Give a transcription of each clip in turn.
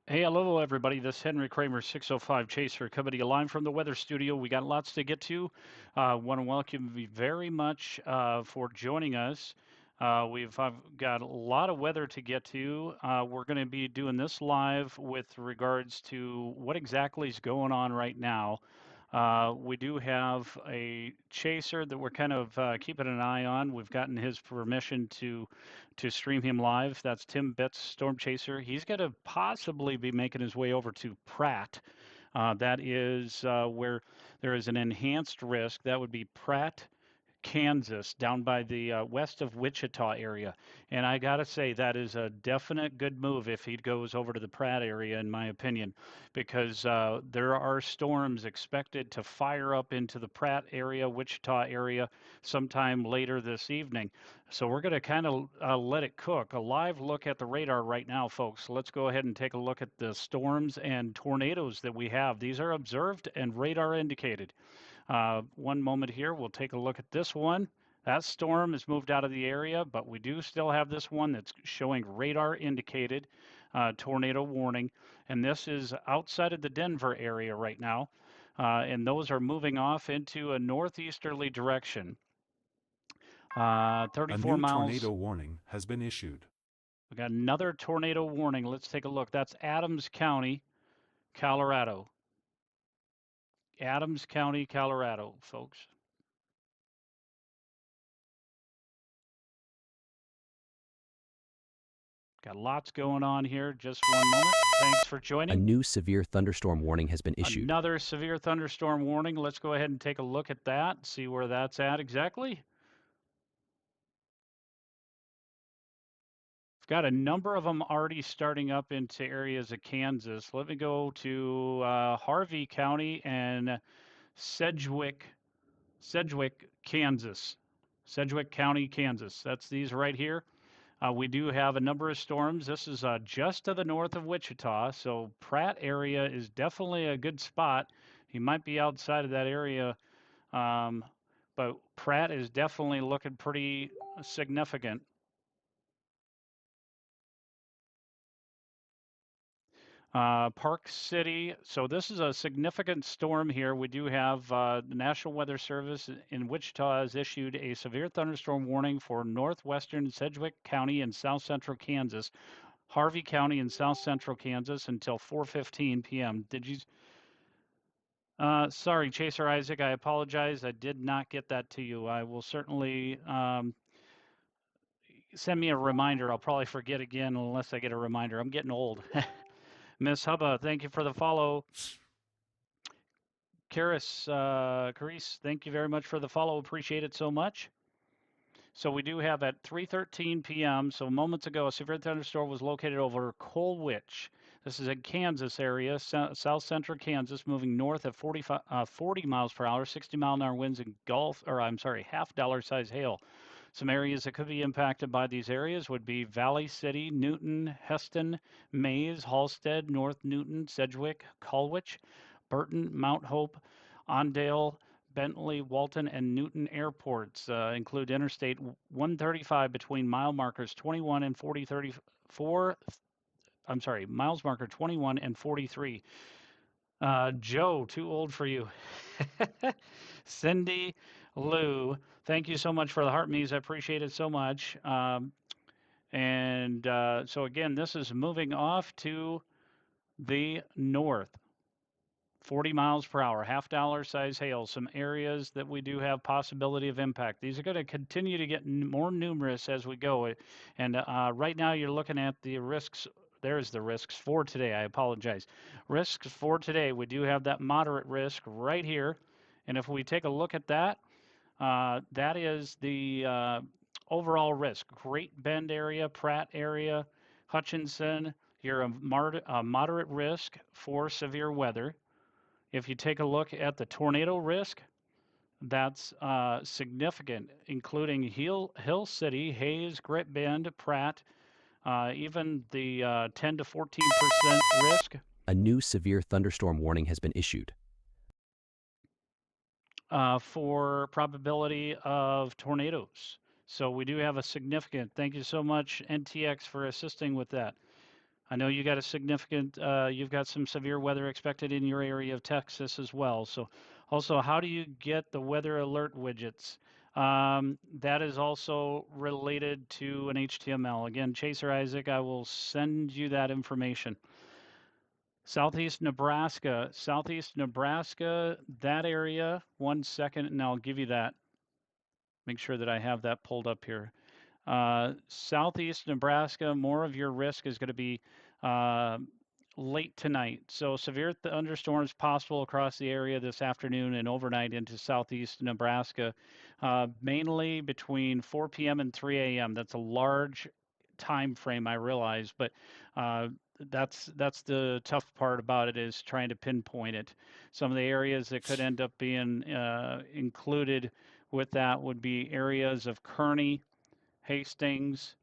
Hey, hello, everybody. This is Henry Kramer, 605 Chaser, coming to you live from the weather studio. We got lots to get to. Want to welcome you very much for joining us. I've got a lot of weather to get to. We're going to be doing this live with regards to what exactly is going on right now. We do have a chaser that we're kind of keeping an eye on. We've gotten his permission to stream him live. That's Tim Betts, Storm Chaser. He's going to possibly be making his way over to Pratt. That is where there is an enhanced risk. That would be Pratt, Kansas, down by the west of Wichita area. And I got to say, that is a definite good move if he goes over to the Pratt area, in my opinion, because there are storms expected to fire up into the Pratt area, Wichita area, sometime later this evening. So we're going to kind of let it cook. A live look at the radar right now, folks. Let's go ahead and take a look at the storms and tornadoes that we have. These are observed and radar indicated. One moment here, we'll take a look at this one. That storm has moved out of the area, but we do still have this one that's showing radar indicated tornado warning. And this is outside of the Denver area right now. And those are moving off into a northeasterly direction. A 34 new miles. tornado warning has been issued. We got another tornado warning. Let's take a look. That's Adams County, Colorado. Adams County, Colorado, folks. Got lots going on here. Just one moment. Thanks for A joining. new severe thunderstorm warning has been issued. Another severe thunderstorm warning. Let's go ahead and take a look at that, see where that's at exactly. We've got a number of them already starting up into areas of Kansas. Let me go to Harvey County and Sedgwick, Kansas. Sedgwick County, Kansas. That's these right here. We do have a number of storms. This is just to the north of Wichita, so Pratt area is definitely a good spot. He might be outside of that area, um, but Pratt is definitely looking pretty significant. Park City. So this is a significant storm here. We do have the National Weather Service in Wichita has issued a severe thunderstorm warning for northwestern Sedgwick County and south central Kansas, Harvey County and south central Kansas until 4:15 p.m. Did you? Sorry, Chaser Isaac. I apologize. I did not get that to you. I will certainly send me a reminder. I'll probably forget again unless I get a reminder. I'm getting old. Miss Hubba, thank you for the follow. Carice, thank you very much for the follow. Appreciate it so much. So we do have at 3:13 p.m. So moments ago, a severe thunderstorm was located over Colwich. This is in Kansas area, south central Kansas, moving north at 40 miles per hour, 60-mile-an-hour winds and half dollar size hail. Some areas that could be impacted by these areas would be Valley City, Newton, Heston, Mays, Halstead, North Newton, Sedgwick, Colwich, Burton, Mount Hope, Ondale, Bentley, Walton, and Newton airports. Include Interstate 135 between mile markers 21 and 4034. I'm sorry, miles marker 21 and 43. Joe, too old for you. Cindy, Lou, thank you so much for the heart me's. I appreciate it so much. So again, this is moving off to the north. 40 miles per hour, half dollar size hail, some areas that we do have possibility of impact. These are going to continue to get more numerous as we go. And right now you're looking at the risks. There's the risks for today. I apologize. Risks for today. We do have that moderate risk right here. And if we take a look at that, that is the overall risk. Great Bend area, Pratt area, Hutchinson. You're a moderate risk for severe weather. If you take a look at the tornado risk, that's significant, including Hill City, Hayes, Great Bend, Pratt, even the 10 to 14% risk. A new severe thunderstorm warning has been issued. For probability of tornadoes. So we do have a significant, thank you so much, NTX, for assisting with that. I know you got a significant, you've got some severe weather expected in your area of Texas as well. So, also, how do you get the weather alert widgets? That is also related to an HTML. Again, Chaser Isaac, I will send you that information. Southeast Nebraska, that area. 1 second, and I'll give you that. Make sure that I have that pulled up here. Southeast Nebraska, more of your risk is going to be uh, late tonight. So severe thunderstorms possible across the area this afternoon and overnight into southeast Nebraska, mainly between 4 p.m. and 3 a.m. That's a large time frame, I realize, but uh, that's the tough part about it is trying to pinpoint it. Some of the areas that could end up being included with that would be areas of Kearney, Hastings,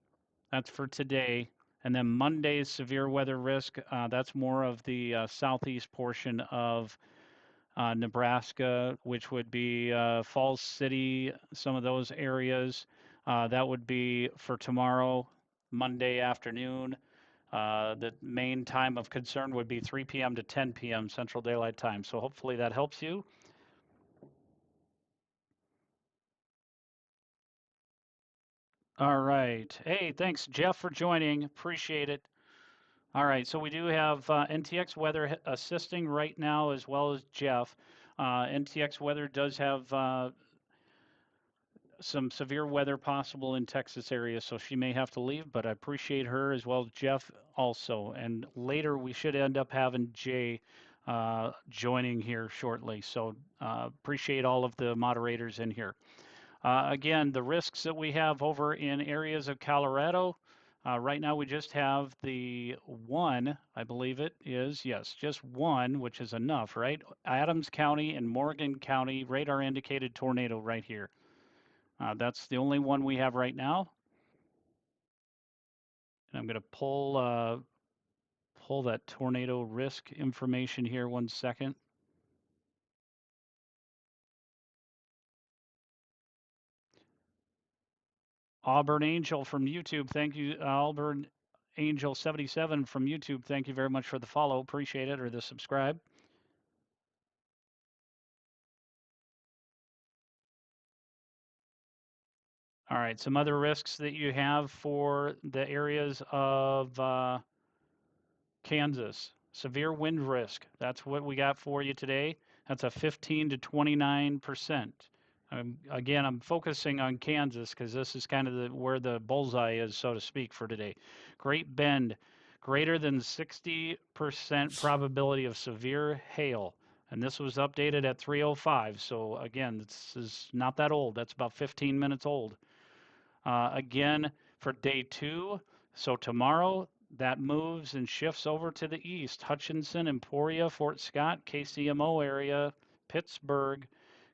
that's for today. And then Monday's severe weather risk, that's more of the southeast portion of Nebraska, which would be Falls City, some of those areas. That would be for tomorrow, Monday afternoon. The main time of concern would be 3 p.m. to 10 p.m. Central Daylight Time. So hopefully that helps you. All right. Hey, thanks, Jeff, for joining. Appreciate it. All right, so we do have NTX Weather assisting right now as well as Jeff. NTX Weather does have some severe weather possible in Texas area, so she may have to leave, but I appreciate her as well as Jeff also. And later we should end up having Jay joining here shortly. So appreciate all of the moderators in here. Again, the risks that we have over in areas of Colorado, right now we just have the one, I believe it is, yes, just one, which is enough, right? Adams County and Morgan County radar indicated tornado right here. That's the only one we have right now. And I'm going to pull that tornado risk information here 1 second. Auburn Angel from YouTube, thank you. Auburn Angel 77 from YouTube, thank you very much for the follow. Appreciate it, or the subscribe. All right, some other risks that you have for the areas of Kansas. Severe wind risk. That's what we got for you today. That's a 15 to 29%. Again, I'm focusing on Kansas because this is kind of where the bullseye is, so to speak, for today. Great Bend, greater than 60% probability of severe hail. And this was updated at 3:05. So again, this is not that old. That's about 15 minutes old. Again, for day 2, so tomorrow, that moves and shifts over to the east. Hutchinson, Emporia, Fort Scott, KCMO area, Pittsburgh,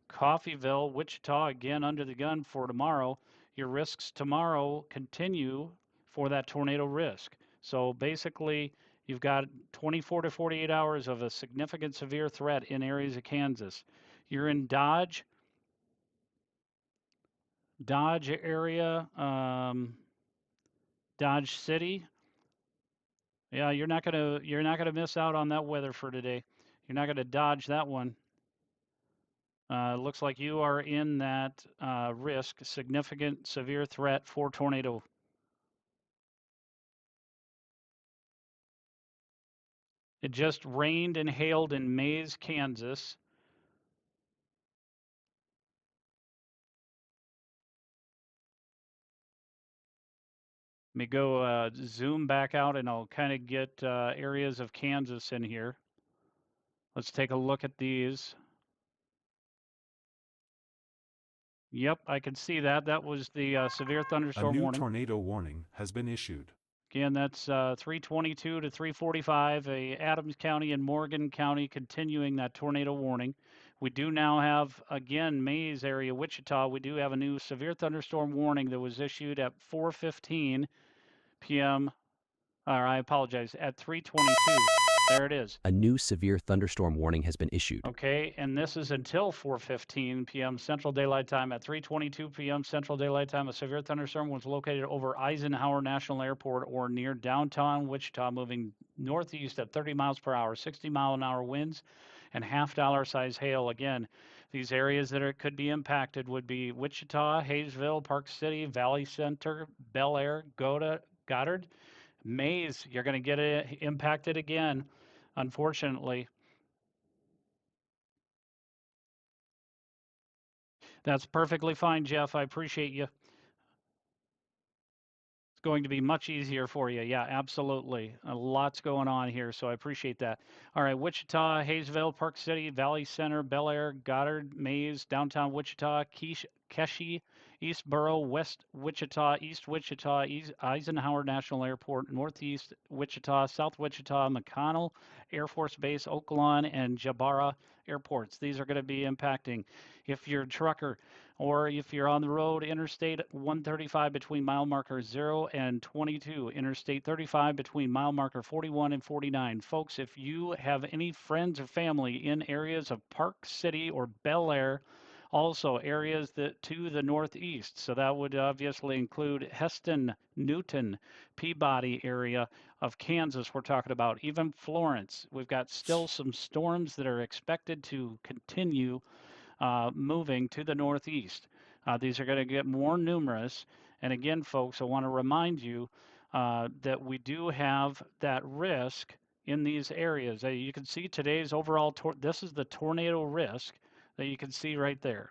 Coffeyville, Wichita, again under the gun for tomorrow. Your risks tomorrow continue for that tornado risk. So basically, you've got 24 to 48 hours of a significant severe threat in areas of Kansas. You're in Dodge area, Dodge City. Yeah, you're not gonna miss out on that weather for today. You're not gonna dodge that one. Looks like you are in that risk, significant severe threat for tornado. It just rained and hailed in Mays, Kansas. Let me go zoom back out and I'll kind of get areas of Kansas in here. Let's take a look at these. Yep, I can see that. That was the severe thunderstorm A new warning. tornado warning has been issued. Again, that's 322 to 345, Adams County and Morgan County continuing that tornado warning. We do now have, again, Mays area, Wichita, we do have a new severe thunderstorm warning that was issued at 4:15 p.m., or I apologize, at 3:22. There it is. A new severe thunderstorm warning has been issued. Okay, and this is until 4:15 p.m. Central Daylight Time. At 3:22 p.m. Central Daylight Time, a severe thunderstorm was located over Eisenhower National Airport or near downtown Wichita, moving northeast at 30 miles per hour, 60-mile-an-hour winds, and half-dollar size hail. Again, these areas that could be impacted would be Wichita, Hayesville, Park City, Valley Center, Bel Air, Goddard, Mays. You're going to get it impacted again, unfortunately. That's perfectly fine, Jeff. I appreciate you. It's going to be much easier for you. Yeah, absolutely. Lots going on here, so I appreciate that. All right, Wichita, Hayesville, Park City, Valley Center, Bel Air, Goddard, Mays, downtown Wichita, Keshi, Eastboro, West Wichita, East Wichita, Eisenhower National Airport, Northeast Wichita, South Wichita, McConnell Air Force Base, Oaklawn, and Jabara airports. These are going to be impacting. If you're a trucker, or if you're on the road, Interstate 135 between mile marker 0 and 22, Interstate 35 between mile marker 41 and 49. Folks, if you have any friends or family in areas of Park City or Bel Air, also areas that to the northeast, so that would obviously include Heston, Newton, Peabody area of Kansas we're talking about, even Florence. We've got still some storms that are expected to continue moving to the northeast. These are going to get more numerous. And again, folks, I want to remind you that we do have that risk in these areas. You can see today's overall, this is the tornado risk that you can see right there.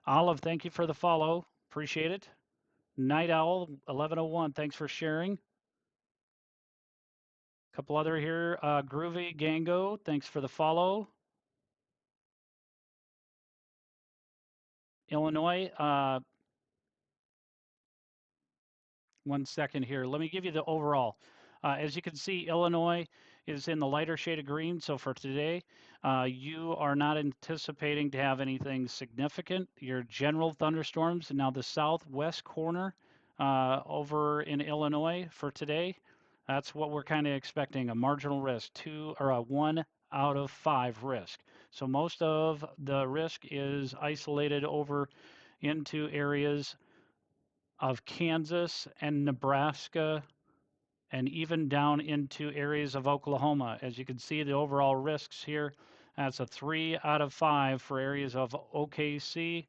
Olive, thank you for the follow. Appreciate it. Night Owl 1101, thanks for sharing. A couple other here. Groovy Gango, thanks for the follow. Illinois, 1 second here. Let me give you the overall. As you can see, Illinois is in the lighter shade of green. So for today, you are not anticipating to have anything significant. Your general thunderstorms. Now the southwest corner over in Illinois for today, that's what we're kind of expecting, a marginal risk, 2 or a 1 out of 5 risk. So most of the risk is isolated over into areas of Kansas and Nebraska and even down into areas of Oklahoma. As you can see, the overall risks here, that's a 3 out of 5 for areas of OKC.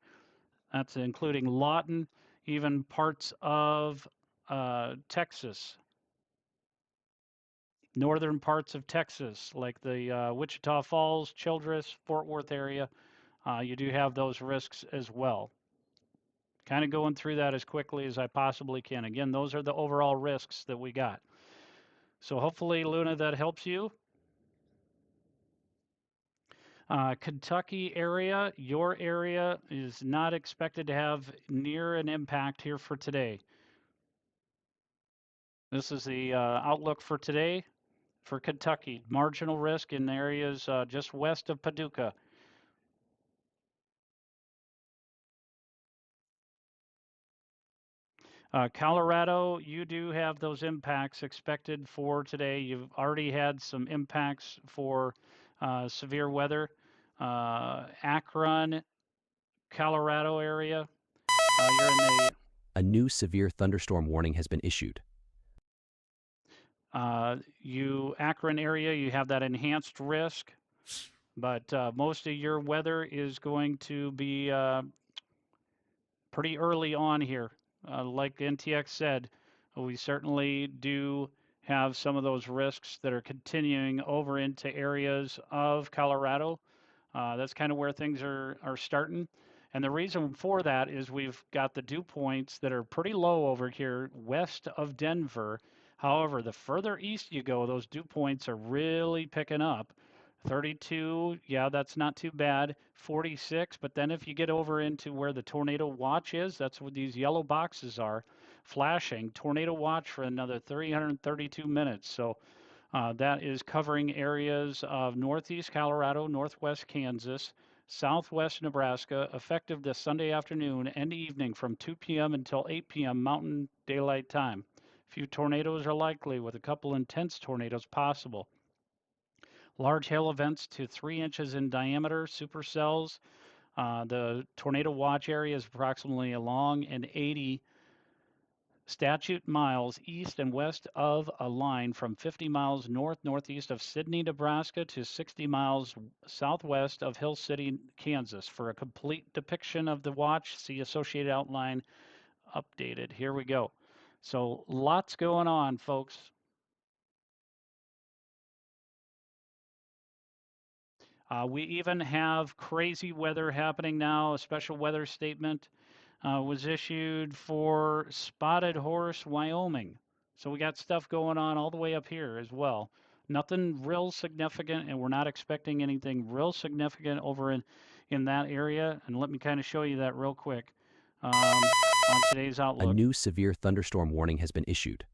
That's including Lawton, even parts of Texas, northern parts of Texas, like the Wichita Falls, Childress, Fort Worth area. You do have those risks as well. Kind of going through that as quickly as I possibly can. Again, those are the overall risks that we got. So hopefully, Luna, that helps you. Kentucky area, your area is not expected to have near an impact here for today. This is the outlook for today for Kentucky. Marginal risk in areas just west of Paducah. Colorado, you do have those impacts expected for today. You've already had some impacts for severe weather. Akron, Colorado area. You're in the A new severe thunderstorm warning has been issued. Akron area, you have that enhanced risk, but most of your weather is going to be pretty early on here. Like NTX said, we certainly do have some of those risks that are continuing over into areas of Colorado. That's kind of where things are starting. And the reason for that is we've got the dew points that are pretty low over here west of Denver. However, the further east you go, those dew points are really picking up. 32, yeah, that's not too bad. 46, but then if you get over into where the tornado watch is, that's what these yellow boxes are flashing. Tornado watch for another 332 minutes. So that is covering areas of northeast Colorado, northwest Kansas, southwest Nebraska, effective this Sunday afternoon and evening from 2 p.m. until 8 p.m. Mountain Daylight Time. Few tornadoes are likely, with a couple intense tornadoes possible. Large hail events to 3 inches in diameter, supercells. The tornado watch area is approximately along an 80 statute miles east and west of a line from 50 miles north-northeast of Sidney, Nebraska to 60 miles southwest of Hill City, Kansas. For a complete depiction of the watch, see associated outline updated. Here we go. So lots going on, folks. We even have crazy weather happening now. A special weather statement was issued for Spotted Horse, Wyoming. So we got stuff going on all the way up here as well. Nothing real significant, and we're not expecting anything real significant over in that area. And let me kind of show you that real quick on today's A outlook. new severe thunderstorm warning has been issued.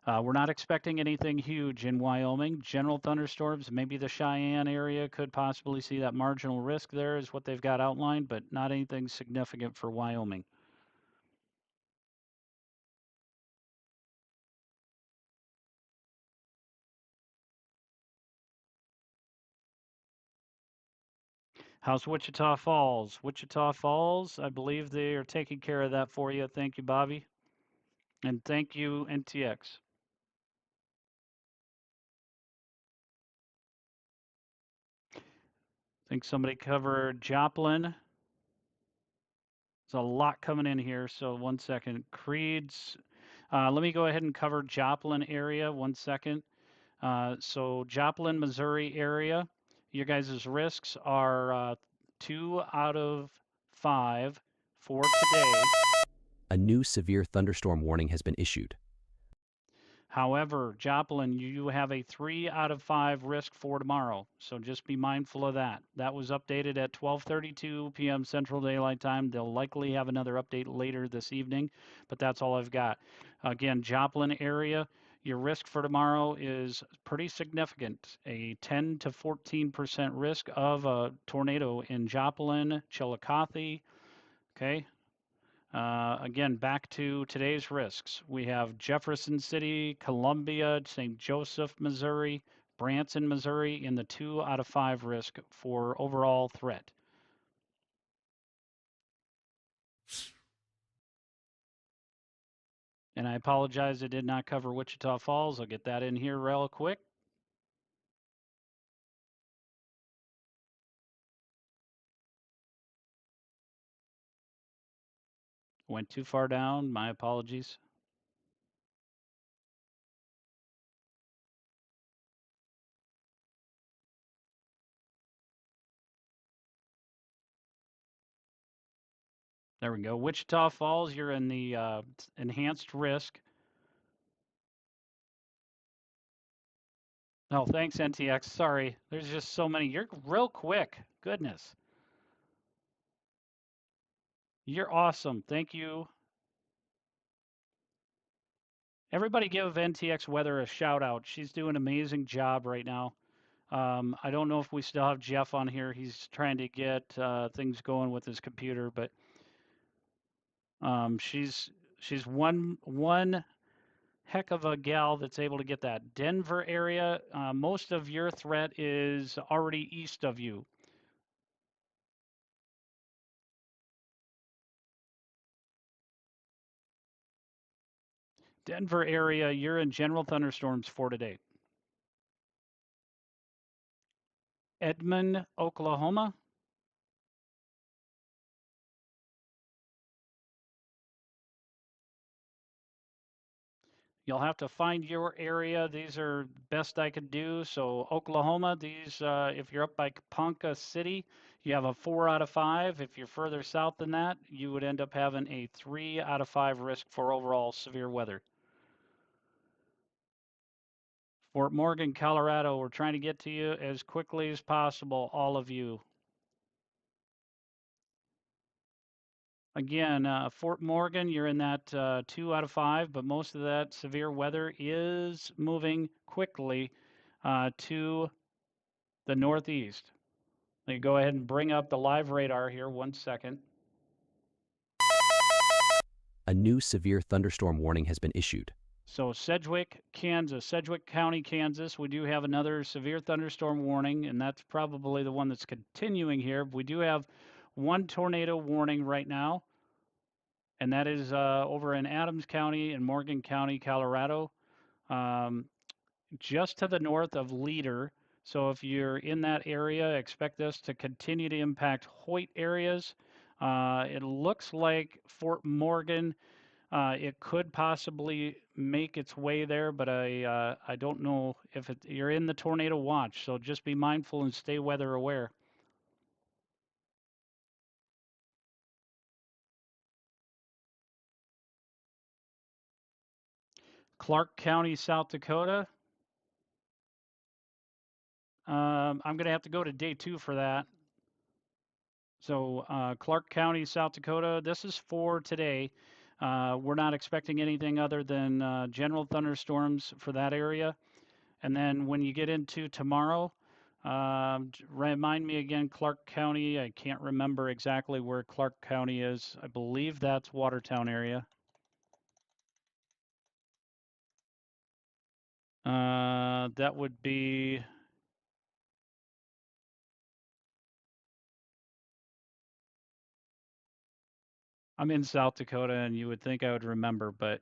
We're not expecting anything huge in Wyoming. General thunderstorms, maybe the Cheyenne area could possibly see that marginal risk there, is what they've got outlined, but not anything significant for Wyoming. How's Wichita Falls? Wichita Falls, I believe they are taking care of that for you. Thank you, Bobby. And thank you, NTX. I think somebody covered Joplin. There's a lot coming in here, so 1 second. Creed's, let me go ahead and cover Joplin area, 1 second. So Joplin, Missouri area, your guys' risks are 2 out of 5 for today. A new severe thunderstorm warning has been issued. However, Joplin, you have a 3 out of 5 risk for tomorrow, so just be mindful of that. That was updated at 12:32 p.m. Central Daylight Time. They'll likely have another update later this evening, but that's all I've got. Again, Joplin area, your risk for tomorrow is pretty significant. A 10 to 14% risk of a tornado in Joplin, Chillicothe. Okay, again, back to today's risks. We have Jefferson City, Columbia, St. Joseph, Missouri, Branson, Missouri in the 2 out of 5 risk for overall threat. And I apologize, I did not cover Wichita Falls. I'll get that in here real quick. Went too far down. My apologies. There we go. Wichita Falls, you're in the enhanced risk. Oh, thanks, NTX. Sorry. There's just so many. You're real quick. Goodness. You're awesome. Thank you. Everybody give NTX Weather a shout out. She's doing an amazing job right now. I don't know if we still have Jeff on here. He's trying to get things going with his computer, but she's one heck of a gal that's able to get that. Denver area, most of your threat is already east of you. Denver area, you're in general thunderstorms for today. Edmond, Oklahoma. You'll have to find your area. These are best I could do. So Oklahoma, these if you're up by Ponca City, you have a 4 out of 5. If you're further south than that, you would end up having a 3 out of 5 risk for overall severe weather. Fort Morgan, Colorado, we're trying to get to you as quickly as possible, all of you. Again, Fort Morgan, you're in that 2 out of 5, but most of that severe weather is moving quickly to the northeast. Let me go ahead and bring up the live radar here. 1 second. A new severe thunderstorm warning has been issued. So Sedgwick, Kansas, Sedgwick County, Kansas, we do have another severe thunderstorm warning, and that's probably the one that's continuing here. We do have one tornado warning right now, and that is over in Adams County and Morgan County, Colorado, um, just to the north of Leader. So if you're in that area, expect this to continue to impact Hoyt areas. It looks like Fort Morgan, it could possibly make its way there, but I don't know if you're in the tornado watch. So just be mindful and stay weather aware. Clark County, South Dakota. I'm going to have to go to day 2 for that. So Clark County, South Dakota, this is for today. We're not expecting anything other than general thunderstorms for that area. And then when you get into tomorrow, remind me again, Clark County. I can't remember exactly where Clark County is. I believe that's Watertown area. That would be. I'm in South Dakota, and you would think I would remember, but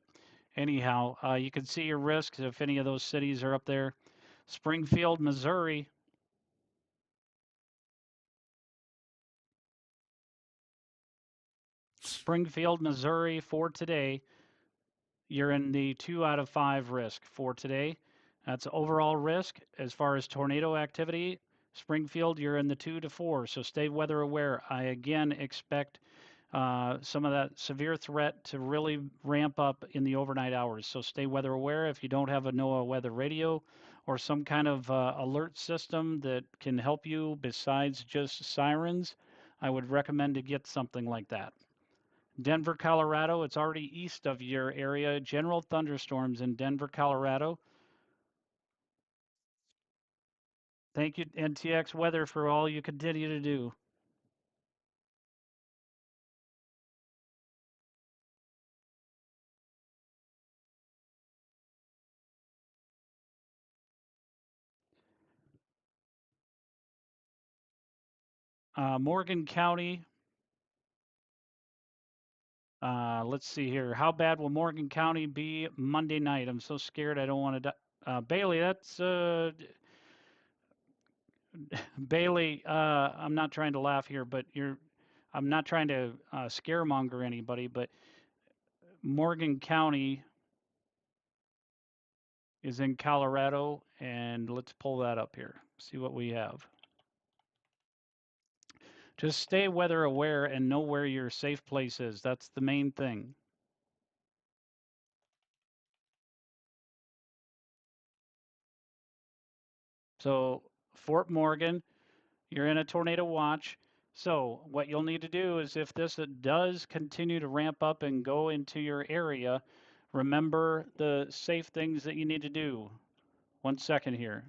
anyhow, you can see your risks if any of those cities are up there. Springfield, Missouri. Springfield, Missouri for today. You're in the 2 out of 5 risk for today. That's overall risk as far as tornado activity. Springfield, you're in the 2 to 4, so stay weather aware. I again expect some of that severe threat to really ramp up in the overnight hours. So stay weather aware. If you don't have a NOAA weather radio or some kind of alert system that can help you besides just sirens, I would recommend to get something like that. Denver, Colorado, it's already east of your area. General thunderstorms in Denver, Colorado. Thank you, NTX Weather, for all you continue to do. Morgan County. Let's see here. How bad will Morgan County be Monday night? I'm so scared I don't want to. Bailey, that's Bailey. I'm not trying to laugh here, but I'm not trying to scaremonger anybody, but Morgan County is in Colorado, and let's pull that up here. See what we have. Just stay weather aware and know where your safe place is. That's the main thing. So, Fort Morgan, you're in a tornado watch. So, what you'll need to do is if this does continue to ramp up and go into your area, remember the safe things that you need to do. 1 second here.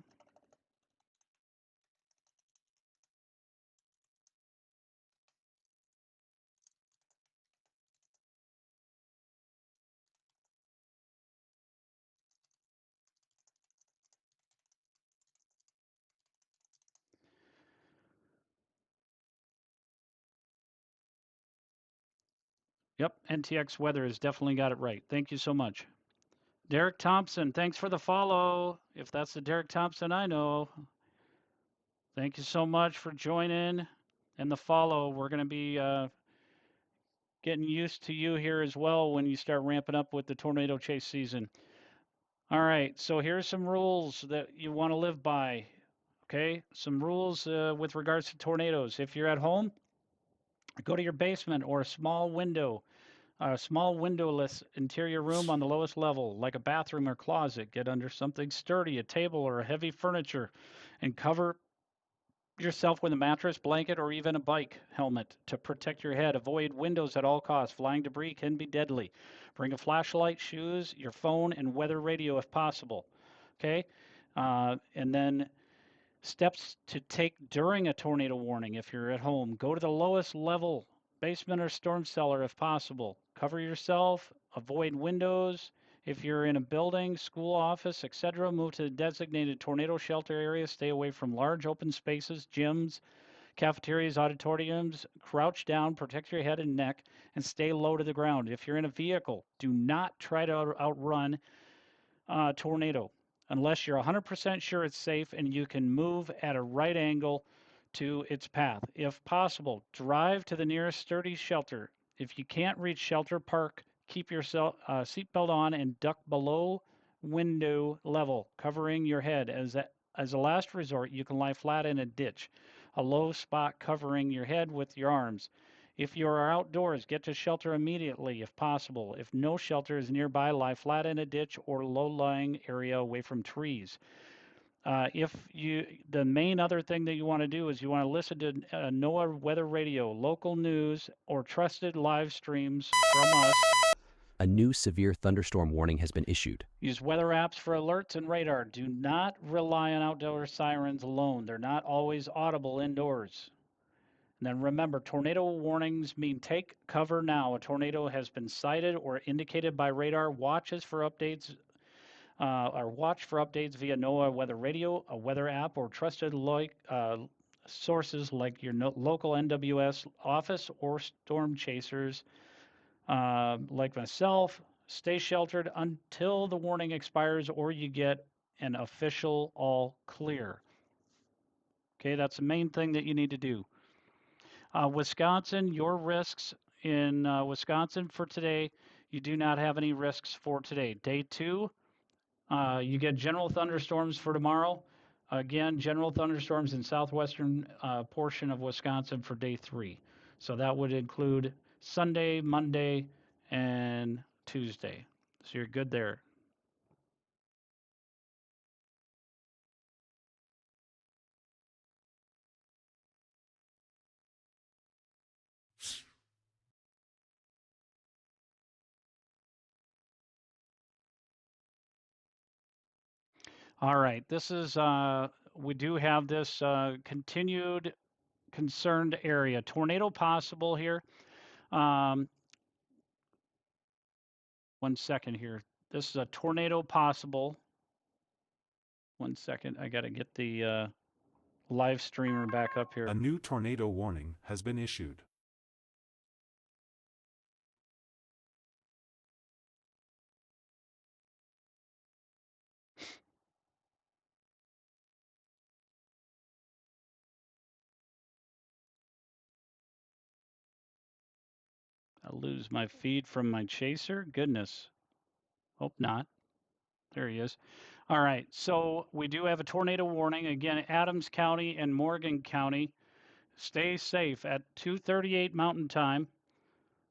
Yep, NTX Weather has definitely got it right. Thank you so much. Derek Thompson, thanks for the follow. If that's the Derek Thompson I know. Thank you so much for joining and the follow. We're going to be getting used to you here as well when you start ramping up with the tornado chase season. All right, so here's some rules that you want to live by. Okay, some rules with regards to tornadoes. If you're at home, go to your basement or a small windowless interior room on the lowest level, like a bathroom or closet. Get under something sturdy, a table or a heavy furniture, and cover yourself with a mattress, blanket, or even a bike helmet to protect your head. Avoid windows at all costs. Flying debris can be deadly. Bring a flashlight, shoes, your phone, and weather radio if possible. Okay? And then Steps to take during a tornado warning if you're at home: go to the lowest level, basement or storm cellar if possible. Cover yourself, avoid windows. If you're in a building, school, office, etc., move to the designated tornado shelter area. Stay away from large open spaces, gyms, cafeterias, auditoriums. Crouch down, protect your head and neck, and stay low to the ground. If you're in a vehicle, do not try to outrun tornado unless you're 100% sure it's safe and you can move at a right angle to its path. If possible, drive to the nearest sturdy shelter. If you can't reach shelter, park. Keep your seatbelt on and duck below window level, covering your head. As a last resort, you can lie flat in a ditch, a low spot covering your head with your arms. If you are outdoors, get to shelter immediately if possible. If no shelter is nearby, lie flat in a ditch or low-lying area away from trees. The main other thing that you want to do is you want to listen to NOAA weather radio, local news, or trusted live streams from us. A new severe thunderstorm warning has been issued. Use weather apps for alerts and radar. Do not rely on outdoor sirens alone. They're not always audible indoors. And then remember, tornado warnings mean take cover now. A tornado has been sighted or indicated by radar. Watch for updates via NOAA weather radio, a weather app, or trusted sources like your local NWS office or storm chasers like myself. Stay sheltered until the warning expires or you get an official all clear. Okay, that's the main thing that you need to do. Wisconsin, your risks in Wisconsin for today, you do not have any risks for today. Day 2, you get general thunderstorms for tomorrow. Again, general thunderstorms in southwestern portion of Wisconsin for day 3. So that would include Sunday, Monday, and Tuesday. So you're good there. All right, this is, we do have this continued concerned area. Tornado possible here. Um, One second here. This is a tornado possible. One second, I got to get the live streamer back up here. A new tornado warning has been issued. I'll lose my feed from my chaser. Goodness. Hope not. There he is. All right, so we do have a tornado warning. Again, Adams County and Morgan County. Stay safe at 2:38 Mountain Time.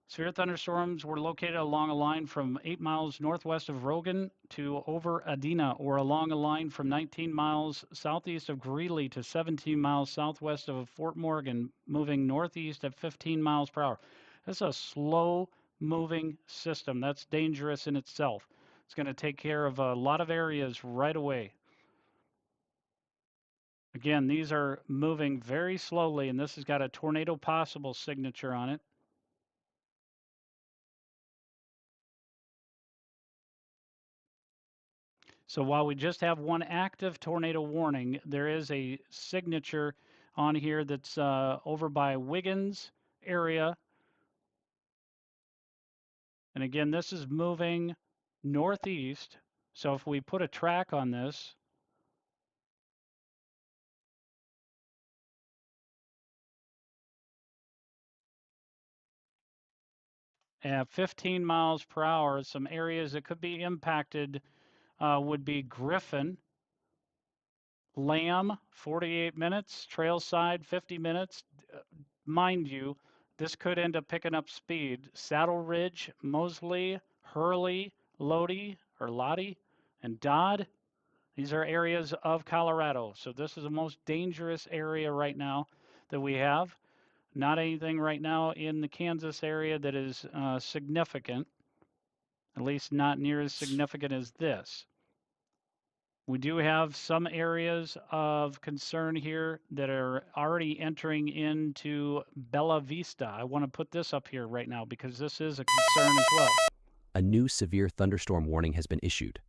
Severe thunderstorms were located along a line from 8 miles northwest of Rogan to over Adena, or along a line from 19 miles southeast of Greeley to 17 miles southwest of Fort Morgan, moving northeast at 15 miles per hour. This is a slow moving system. That's dangerous in itself. It's going to take care of a lot of areas right away. Again, these are moving very slowly, and this has got a tornado possible signature on it. So while we just have one active tornado warning, there is a signature on here that's over by Wiggins area. And again, this is moving northeast. So if we put a track on this, at 15 miles per hour, some areas that could be impacted would be Griffin, Lamb, 48 minutes, Trailside, 50 minutes. Mind you, this could end up picking up speed. Saddle Ridge, Mosley, Hurley, Lottie, and Dodd. These are areas of Colorado. So this is the most dangerous area right now that we have. Not anything right now in the Kansas area that is significant, at least not near as significant as this. We do have some areas of concern here that are already entering into Bella Vista. I want to put this up here right now because this is a concern as well. A new severe thunderstorm warning has been issued.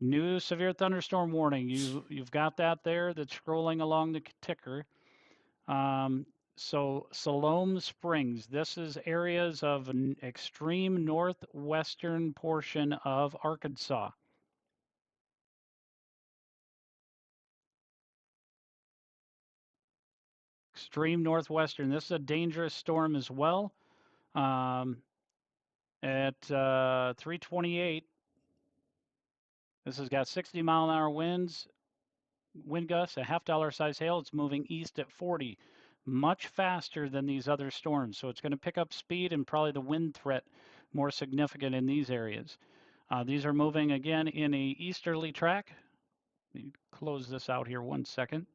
New severe thunderstorm warning. You've got that there that's scrolling along the ticker. Um, so Siloam Springs. This is areas of an extreme northwestern portion of Arkansas. Extreme northwestern. This is a dangerous storm as well. Um, at 328, this has got 60-mile-an-hour winds, wind gusts, a half-dollar size hail. It's moving east at 40, much faster than these other storms. So it's going to pick up speed and probably the wind threat more significant in these areas. These are moving again in a easterly track. Let me close this out here 1 second.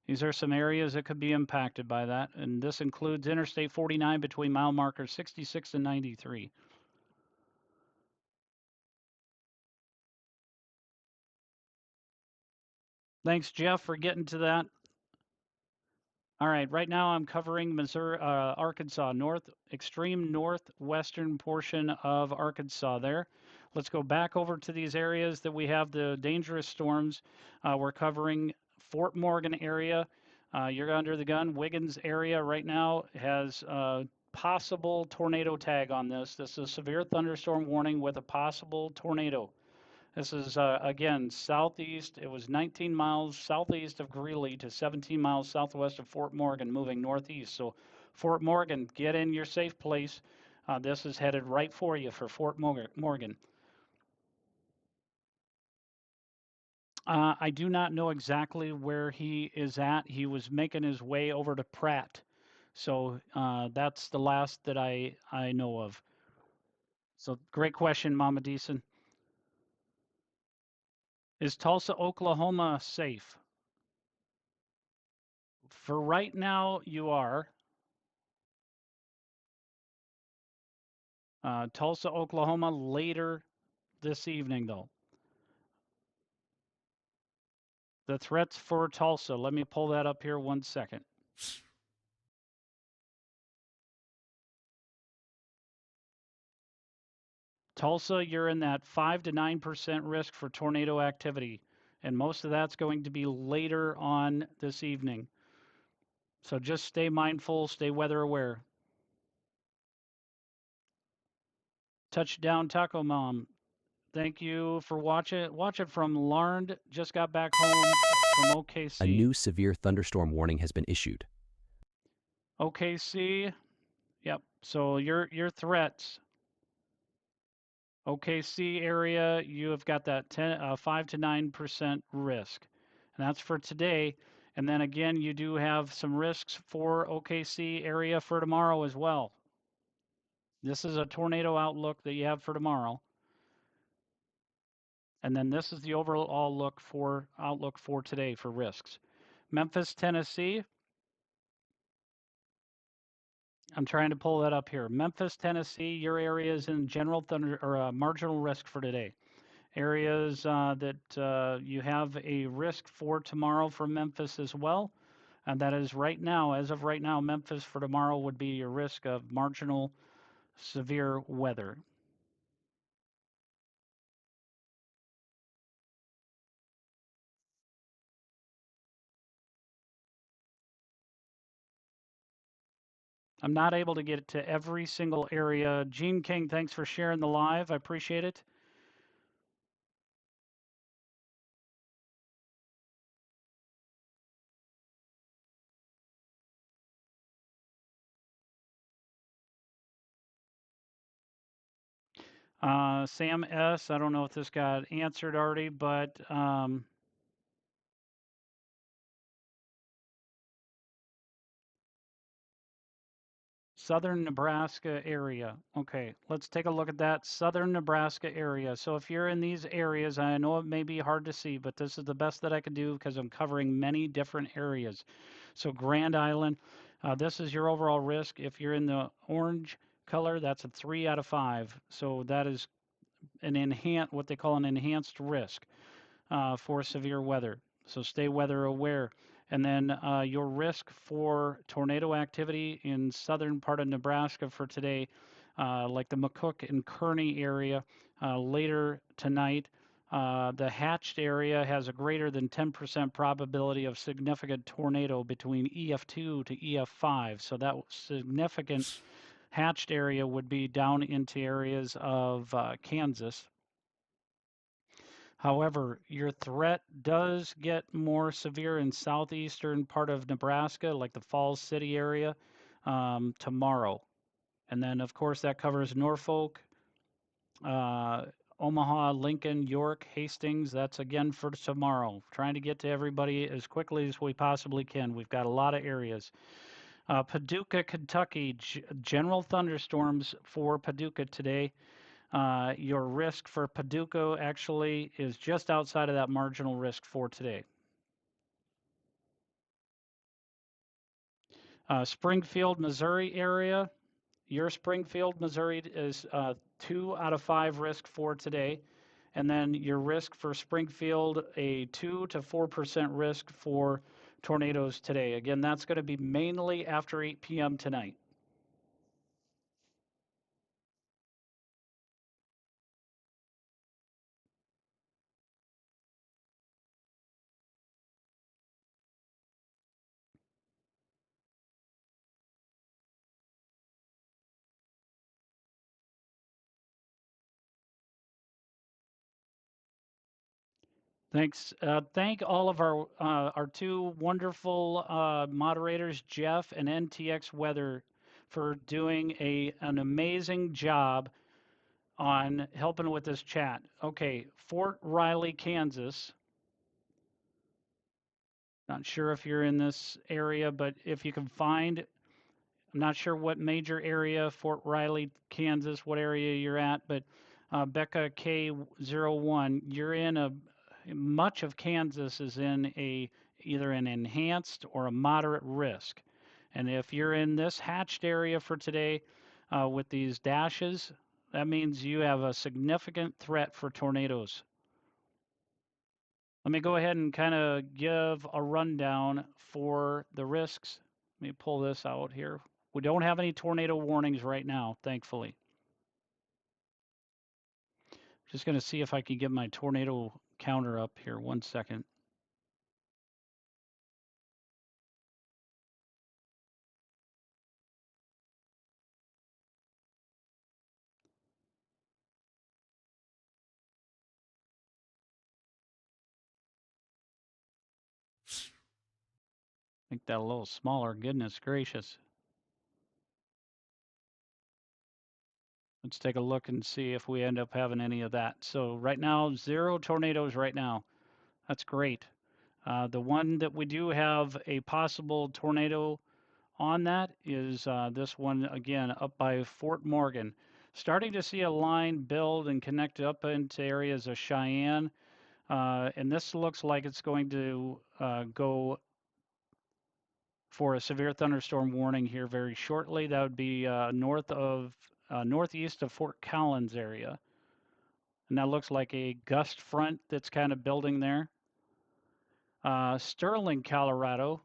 These are some areas that could be impacted by that, and this includes Interstate 49 between mile markers 66 and 93. Thanks, Jeff, for getting to that. All right, right now I'm covering Missouri, Arkansas, extreme northwestern portion of Arkansas there. Let's go back over to these areas that we have the dangerous storms. We're covering Fort Morgan area. You're under the gun. Wiggins area right now has possible tornado tag on this. This is a severe thunderstorm warning with a possible tornado. This is, again, southeast. It was 19 miles southeast of Greeley to 17 miles southwest of Fort Morgan, moving northeast. So, Fort Morgan, get in your safe place. This is headed right for you for Fort Morgan. I do not know exactly where he is at. He was making his way over to Pratt. So that's the last that I know of. So great question, Mama Deason. Is Tulsa, Oklahoma safe? For right now, you are. Tulsa, Oklahoma later this evening, though. The threats for Tulsa. Let me pull that up here 1 second. Tulsa, you're in that 5 to 9% risk for tornado activity, and most of that's going to be later on this evening. So just stay mindful, stay weather aware. Touchdown Taco Mom. Thank you for watching. Watch it from Larned. Just got back home from OKC. A new severe thunderstorm warning has been issued. OKC. Yep. So your threats. OKC area, you have got that 5 to 9% risk. And that's for today. And then again, you do have some risks for OKC area for tomorrow as well. This is a tornado outlook that you have for tomorrow. And then this is the overall outlook for today for risks. Memphis, Tennessee. I'm trying to pull that up here. Memphis, Tennessee, your area is in general thunder or marginal risk for today. Areas that you have a risk for tomorrow for Memphis as well. And that is right now, as of right now, Memphis for tomorrow would be your risk of marginal severe weather. I'm not able to get to every single area. Gene King, thanks for sharing the live. I appreciate it. Sam S., I don't know if this got answered already, but southern Nebraska area. Okay, let's take a look at that southern Nebraska area. So if you're in these areas, I know it may be hard to see, but this is the best that I can do because I'm covering many different areas. So Grand Island, This is your overall risk. If you're in the orange color, that's a 3 out of 5. So that is what they call an enhanced risk for severe weather. So stay weather aware. And then your risk for tornado activity in southern part of Nebraska for today, like the McCook and Kearney area later tonight. The hatched area has a greater than 10% probability of significant tornado between EF2 to EF5. So that significant hatched area would be down into areas of Kansas. However, your threat does get more severe in southeastern part of Nebraska, like the Falls City area, tomorrow. And then, of course, that covers Norfolk, uh, Omaha, Lincoln, York, Hastings. That's again for tomorrow. Trying to get to everybody as quickly as we possibly can. We've got a lot of areas. Paducah, Kentucky, general thunderstorms for Paducah today. Your risk for Paducah actually is just outside of that marginal risk for today. Springfield, Missouri area. Your Springfield, Missouri is 2 out of 5 risk for today. And then your risk for Springfield, a 2 to 4% risk for tornadoes today. Again, that's going to be mainly after 8 p.m. tonight. Thanks. Thank all of our two wonderful moderators, Jeff and NTX Weather, for doing an amazing job on helping with this chat. Okay, Fort Riley, Kansas. Not sure if you're in this area, but if you can find, I'm not sure what major area, Fort Riley, Kansas, what area you're at, but Becca K01, you're in much of Kansas is in either an enhanced or a moderate risk. And if you're in this hatched area for today with these dashes, that means you have a significant threat for tornadoes. Let me go ahead and kind of give a rundown for the risks. Let me pull this out here. We don't have any tornado warnings right now, thankfully. Just going to see if I can get my tornado counter up here. 1 second. Make that a little smaller. Goodness gracious. Let's take a look and see if we end up having any of that. So right now, 0 tornadoes right now. That's great. The one that we do have a possible tornado on that is this one again up by Fort Morgan. Starting to see a line build and connect up into areas of Cheyenne. And this looks like it's going to go for a severe thunderstorm warning here very shortly. That would be northeast of Fort Collins area. And that looks like a gust front that's kind of building there. Sterling, Colorado.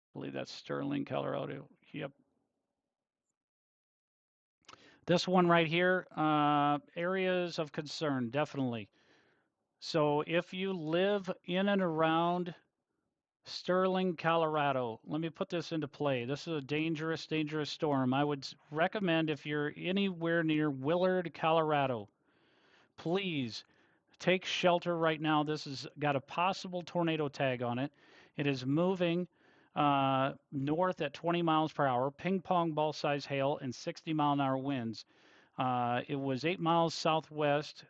I believe that's Sterling, Colorado. Yep. This one right here, areas of concern, definitely. So if you live in and around Sterling, Colorado, let me put this into play. This is a dangerous, dangerous storm. I would recommend if you're anywhere near Willard, Colorado, please take shelter right now. This has got a possible tornado tag on it. It is moving north at 20 miles per hour, ping pong ball size hail, and 60-mile-an-hour winds. It was 8 miles southwest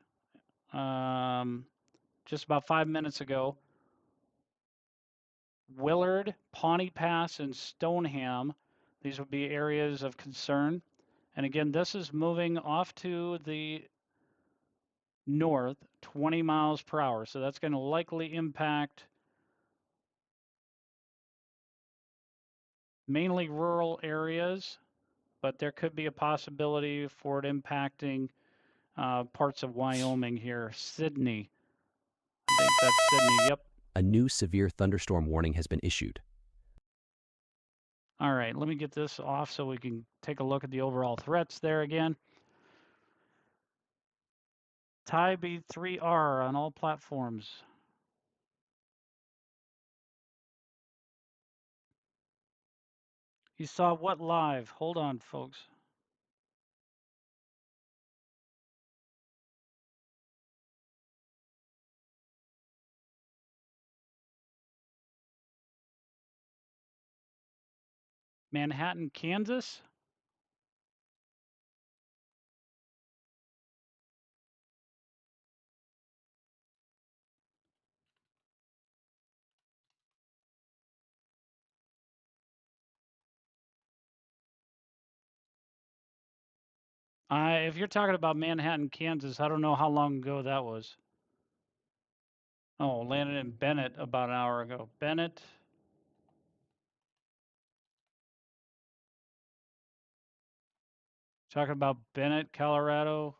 just about 5 minutes ago. Willard, Pawnee Pass, and Stoneham, these would be areas of concern. And again, this is moving off to the north, 20 miles per hour. So that's going to likely impact mainly rural areas, but there could be a possibility for it impacting parts of Wyoming here. Sydney. I think that's Sydney. Yep. A new severe thunderstorm warning has been issued. All right, let me get this off so we can take a look at the overall threats there again. Tybee 3R on all platforms. You saw what live? Hold on, folks. Manhattan, Kansas? If you're talking about Manhattan, Kansas, I don't know how long ago that was. Oh, landed in Bennett about an hour ago. Bennett. Talking about Bennett, Colorado.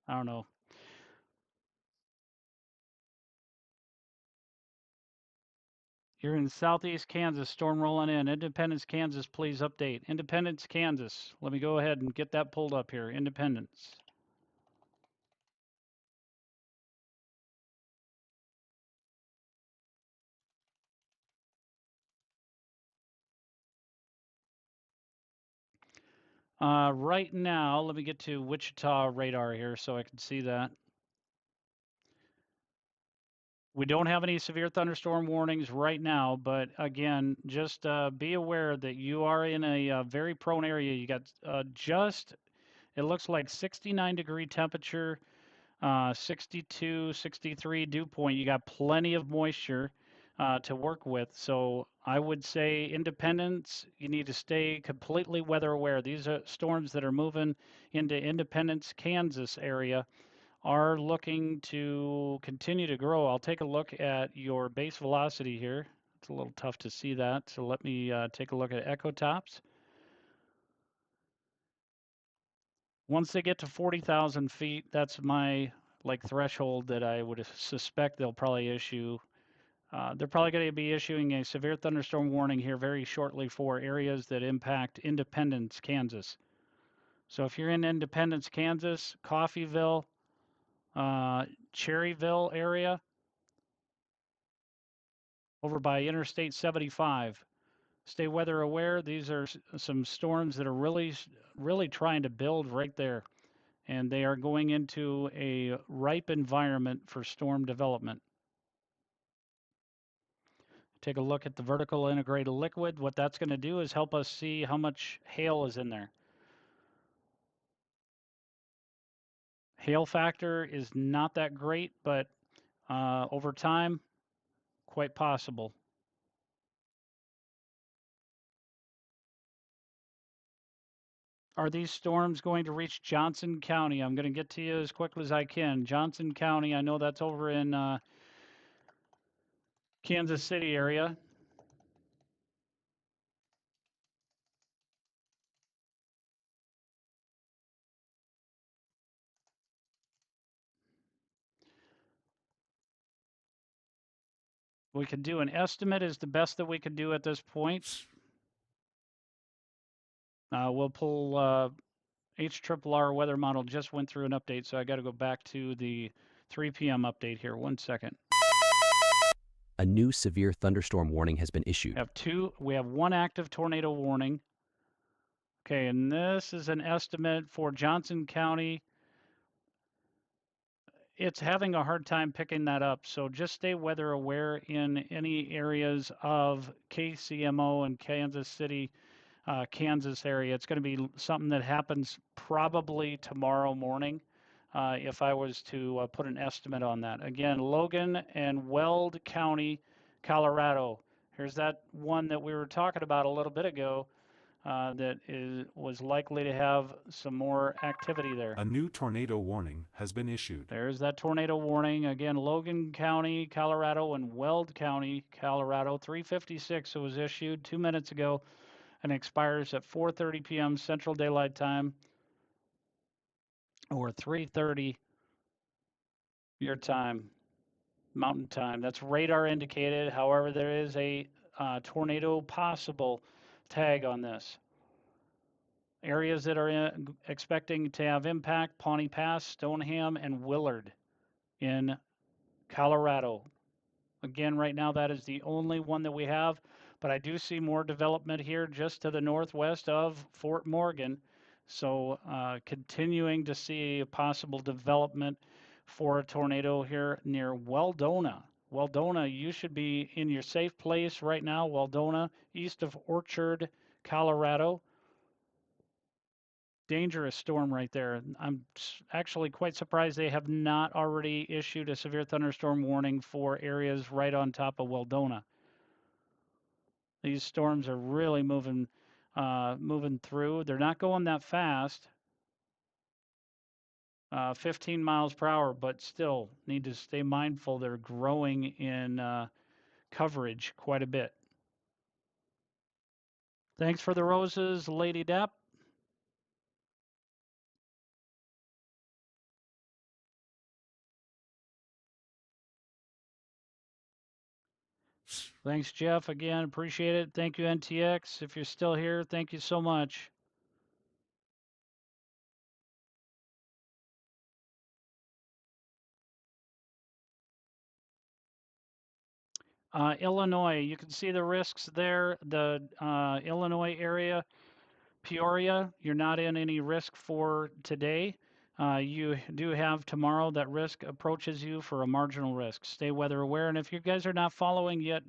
I don't know. You're in southeast Kansas, storm rolling in. Independence, Kansas, please update. Independence, Kansas. Let me go ahead and get that pulled up here. Independence. Right now, let me get to Wichita radar here so I can see that. We don't have any severe thunderstorm warnings right now, but again, just be aware that you are in a very prone area. You got it looks like 69-degree temperature, 62, 63 dew point. You got plenty of moisture to work with. So I would say Independence, you need to stay completely weather aware. These are storms that are moving into Independence, Kansas area are looking to continue to grow. I'll take a look at your base velocity here. It's a little tough to see that, so let me take a look at echo tops. Once they get to 40,000 feet, that's my threshold that I would suspect they'll probably issue. They're probably going to be issuing a severe thunderstorm warning here very shortly for areas that impact Independence, Kansas. So if you're in Independence, Kansas, Coffeyville, Cherryville area, over by Interstate 75. Stay weather aware. These are some storms that are really trying to build right there, and they are going into a ripe environment for storm development. Take a look at the vertical integrated liquid. What that's going to do is help us see how much hail is in there. Hail factor is not that great, but over time, quite possible. Are these storms going to reach Johnson County? I'm going to get to you as quickly as I can. Johnson County, I know that's over in Kansas City area. We could do an estimate is the best that we could do at this point. We'll pull HRRR weather model just went through an update, so I got to go back to the 3 p.m. update here. 1 second. A new severe thunderstorm warning has been issued. We have one active tornado warning. Okay, and this is an estimate for Johnson County. It's having a hard time picking that up, so just stay weather aware in any areas of KCMO and Kansas City, Kansas area. It's going to be something that happens probably tomorrow morning, if I was to put an estimate on that. Again, Logan and Weld County, Colorado. Here's that one that we were talking about a little bit ago that was likely to have some more activity there. A new tornado warning has been issued. There's that tornado warning. Again, Logan County, Colorado, and Weld County, Colorado. 3:56 it was issued 2 minutes ago. and expires at 4:30 p.m. Central Daylight Time or 3:30 your time, Mountain Time. That's radar indicated. However, there is a tornado possible tag on this. Areas that are expecting to have impact: Pawnee Pass, Stoneham, and Willard in Colorado. Again, right now, that is the only one that we have, but I do see more development here just to the northwest of Fort Morgan. So continuing to see a possible development for a tornado here near Weldona. Weldona, you should be in your safe place right now. Weldona, east of Orchard, Colorado. Dangerous storm right there. I'm actually quite surprised they have not already issued a severe thunderstorm warning for areas right on top of Weldona. These storms are really moving through. They're not going that fast, 15 miles per hour, but still need to stay mindful. They're growing in coverage quite a bit. Thanks for the roses, Lady Depp. Thanks, Jeff. Again, appreciate it. Thank you, NTX. If you're still here, thank you so much. Illinois, you can see the risks there. The Illinois area, Peoria, you're not in any risk for today. You do have tomorrow that risk approaches you for a marginal risk. Stay weather aware. And if you guys are not following yet,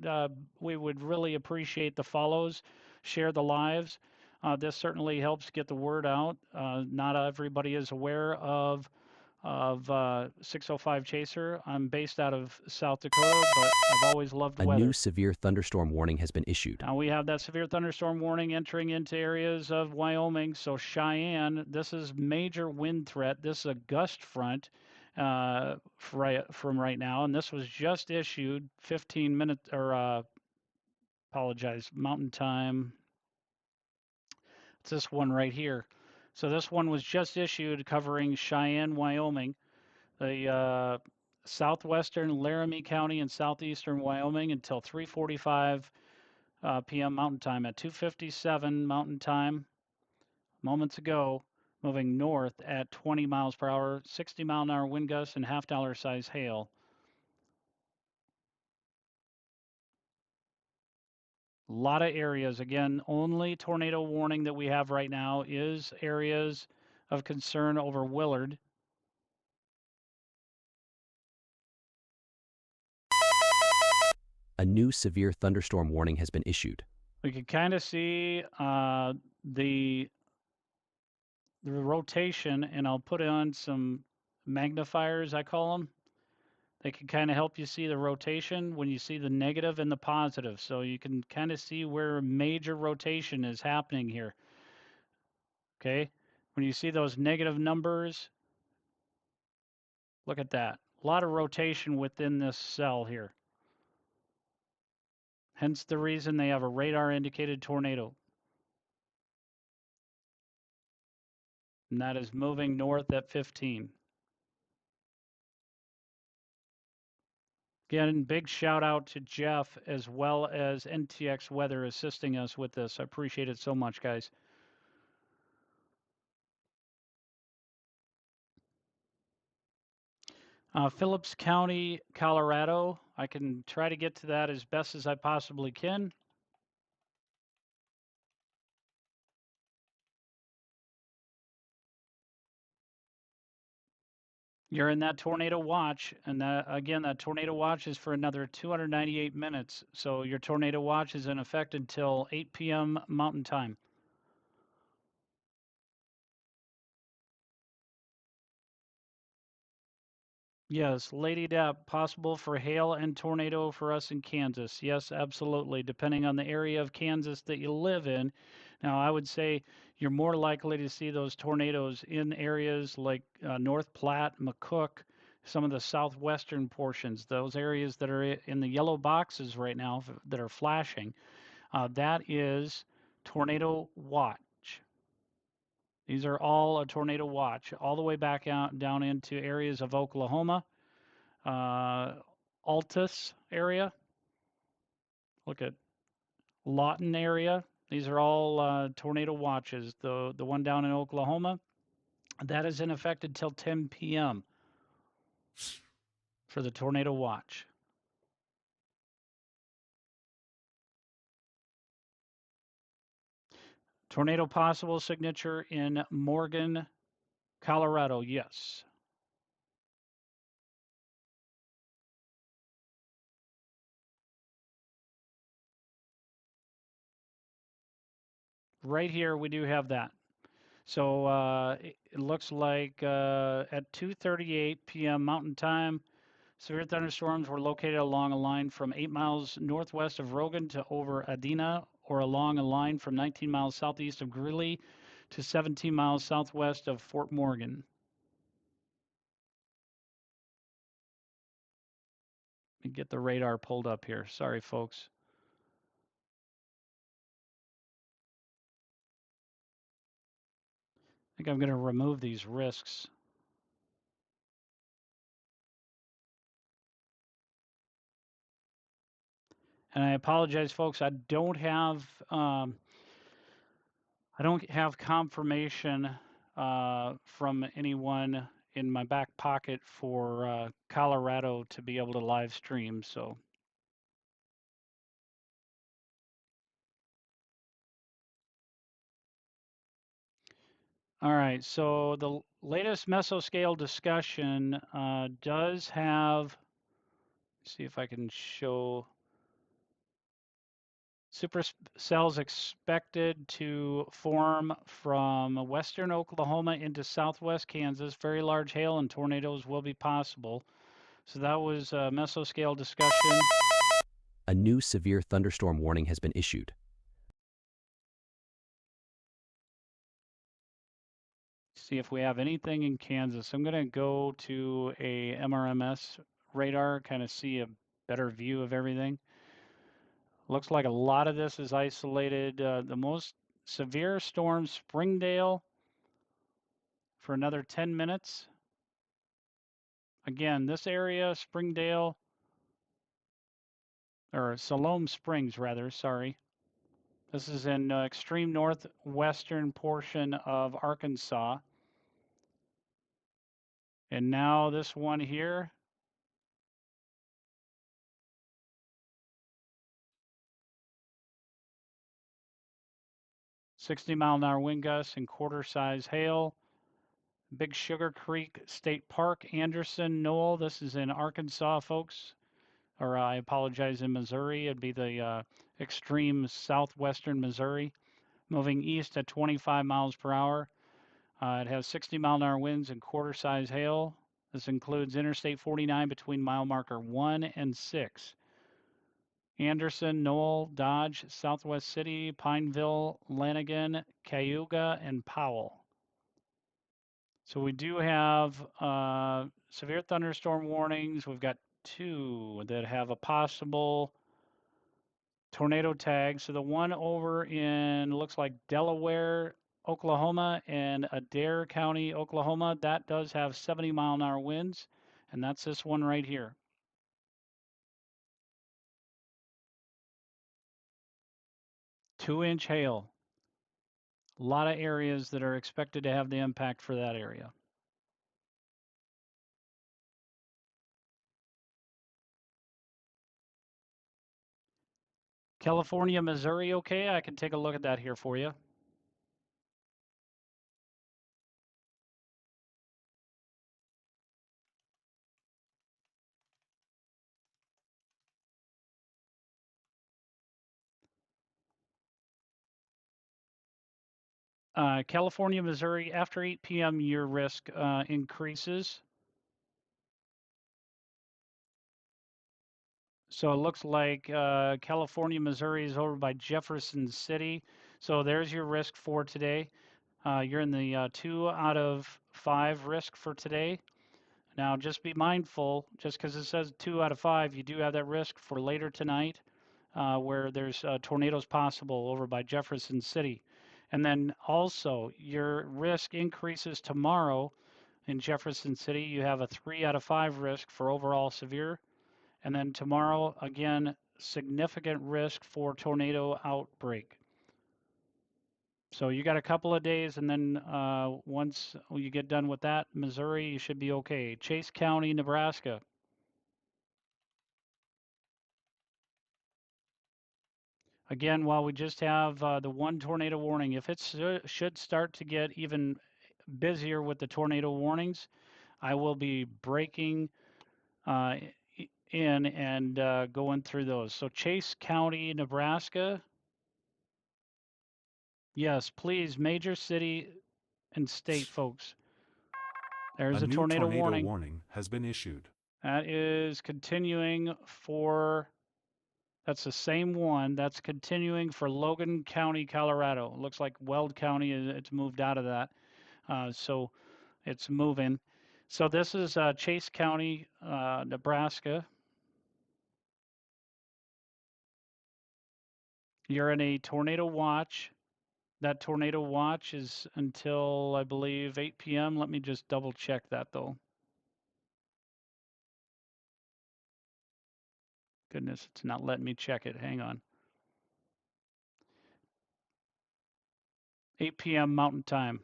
we would really appreciate the follows. Share the lives. This certainly helps get the word out. Not everybody is aware of 605 Chaser. I'm based out of South Dakota, but I've always loved A weather. new severe thunderstorm warning has been issued. Now we have that severe thunderstorm warning entering into areas of Wyoming. So Cheyenne, this is major wind threat. This is a gust front from right now, and this was just issued 15 minutes, or apologize, Mountain Time. It's this one right here. So this one was just issued covering Cheyenne, Wyoming, the southwestern Laramie County and southeastern Wyoming until 3:45 p.m. Mountain Time. At 2:57 Mountain Time, moments ago, moving north at 20 miles per hour, 60-mile-an-hour wind gusts, and half-dollar size hail. A lot of areas. Again, only tornado warning that we have right now is areas of concern over Willard. A new severe thunderstorm warning has been issued. We can kind of see the rotation, and I'll put on some magnifiers, I call them. They can kind of help you see the rotation when you see the negative and the positive. So you can kind of see where major rotation is happening here. Okay. When you see those negative numbers, look at that. A lot of rotation within this cell here. Hence the reason they have a radar indicated tornado. And that is moving north at 15. Again, big shout out to Jeff as well as NTX Weather assisting us with this. I appreciate it so much, guys. Phillips County, Colorado. I can try to get to that as best as I possibly can. You're in that tornado watch, and that again, that tornado watch is for another 298 minutes. So your tornado watch is in effect until 8 p.m. Mountain Time. Yes, Lady Depp, possible for hail and tornado for us in Kansas. Yes, absolutely, depending on the area of Kansas that you live in. Now, I would say you're more likely to see those tornadoes in areas like North Platte, McCook, some of the southwestern portions, those areas that are in the yellow boxes right now that are flashing. That is tornado watch. These are all a tornado watch, all the way back out down into areas of Oklahoma, uh, Altus area. Look at Lawton area. These are all tornado watches. The one down in Oklahoma, that is in effect until 10 p.m. for the tornado watch. Tornado possible signature in Morgan, Colorado. Yes. Right here, we do have that. So it looks like at 2:38 p.m. Mountain Time, severe thunderstorms were located along a line from 8 miles northwest of Rogan to over Adina, or along a line from 19 miles southeast of Greeley to 17 miles southwest of Fort Morgan. Let me get the radar pulled up here. Sorry, folks. I think I'm going to remove these risks. And I apologize, folks. I don't have confirmation from anyone in my back pocket for Colorado to be able to live stream. So, all right. So the latest mesoscale discussion does have. See if I can show supercells expected to form from western Oklahoma into southwest Kansas. Very large hail and tornadoes will be possible. So that was a mesoscale discussion. A new severe thunderstorm warning has been issued. See if we have anything in Kansas. I'm going to go to a MRMS radar, kind of see a better view of everything. Looks like a lot of this is isolated. The most severe storm, Springdale, for another 10 minutes. Again, this area, Springdale, or Siloam Springs, rather, sorry. This is in extreme northwestern portion of Arkansas. And now this one here, 60-mile-an-hour wind gusts and quarter-size hail. Big Sugar Creek State Park, Anderson, Knoll. This is in Arkansas, folks. Or I apologize, in Missouri. It'd be the extreme southwestern Missouri. Moving east at 25 miles per hour. It has 60-mile-an-hour winds and quarter-size hail. This includes Interstate 49 between mile marker 1 and 6. Anderson, Knoll, Dodge, Southwest City, Pineville, Lanigan, Cayuga, and Powell. So we do have severe thunderstorm warnings. We've got 2 that have a possible tornado tag. So the one over in, looks like Delaware, Oklahoma, and Adair County, Oklahoma, that does have 70-mile-an-hour winds. And that's this one right here. 2-inch hail. A lot of areas that are expected to have the impact for that area. California, Missouri, okay? I can take a look at that here for you. California, Missouri, after 8 p.m., your risk increases. So it looks like California, Missouri is over by Jefferson City. So there's your risk for today. You're in the 2 out of 5 risk for today. Now, just be mindful, just because it says 2 out of 5, you do have that risk for later tonight. where there's tornadoes possible over by Jefferson City. And then also, your risk increases tomorrow in Jefferson City. You have a 3 out of 5 risk for overall severe. And then tomorrow, again, significant risk for tornado outbreak. So you got a couple of days, and then once you get done with that, Missouri, you should be okay. Chase County, Nebraska. Again, while we just have the one tornado warning, if it should start to get even busier with the tornado warnings, I will be breaking uh, in and going through those. So Chase County, Nebraska. Yes, please, major city and state folks. A There's a new tornado tornado warning. warning has been issued. That is continuing for, that's the same one. That's continuing for Logan County, Colorado. It looks like Weld County, it's moved out of that. So it's moving. So this is Chase County, Nebraska. You're in a tornado watch. That tornado watch is until, I believe, 8 p.m. Let me just double check that though. Goodness, it's not letting me check it. Hang on. 8 p.m. Mountain Time.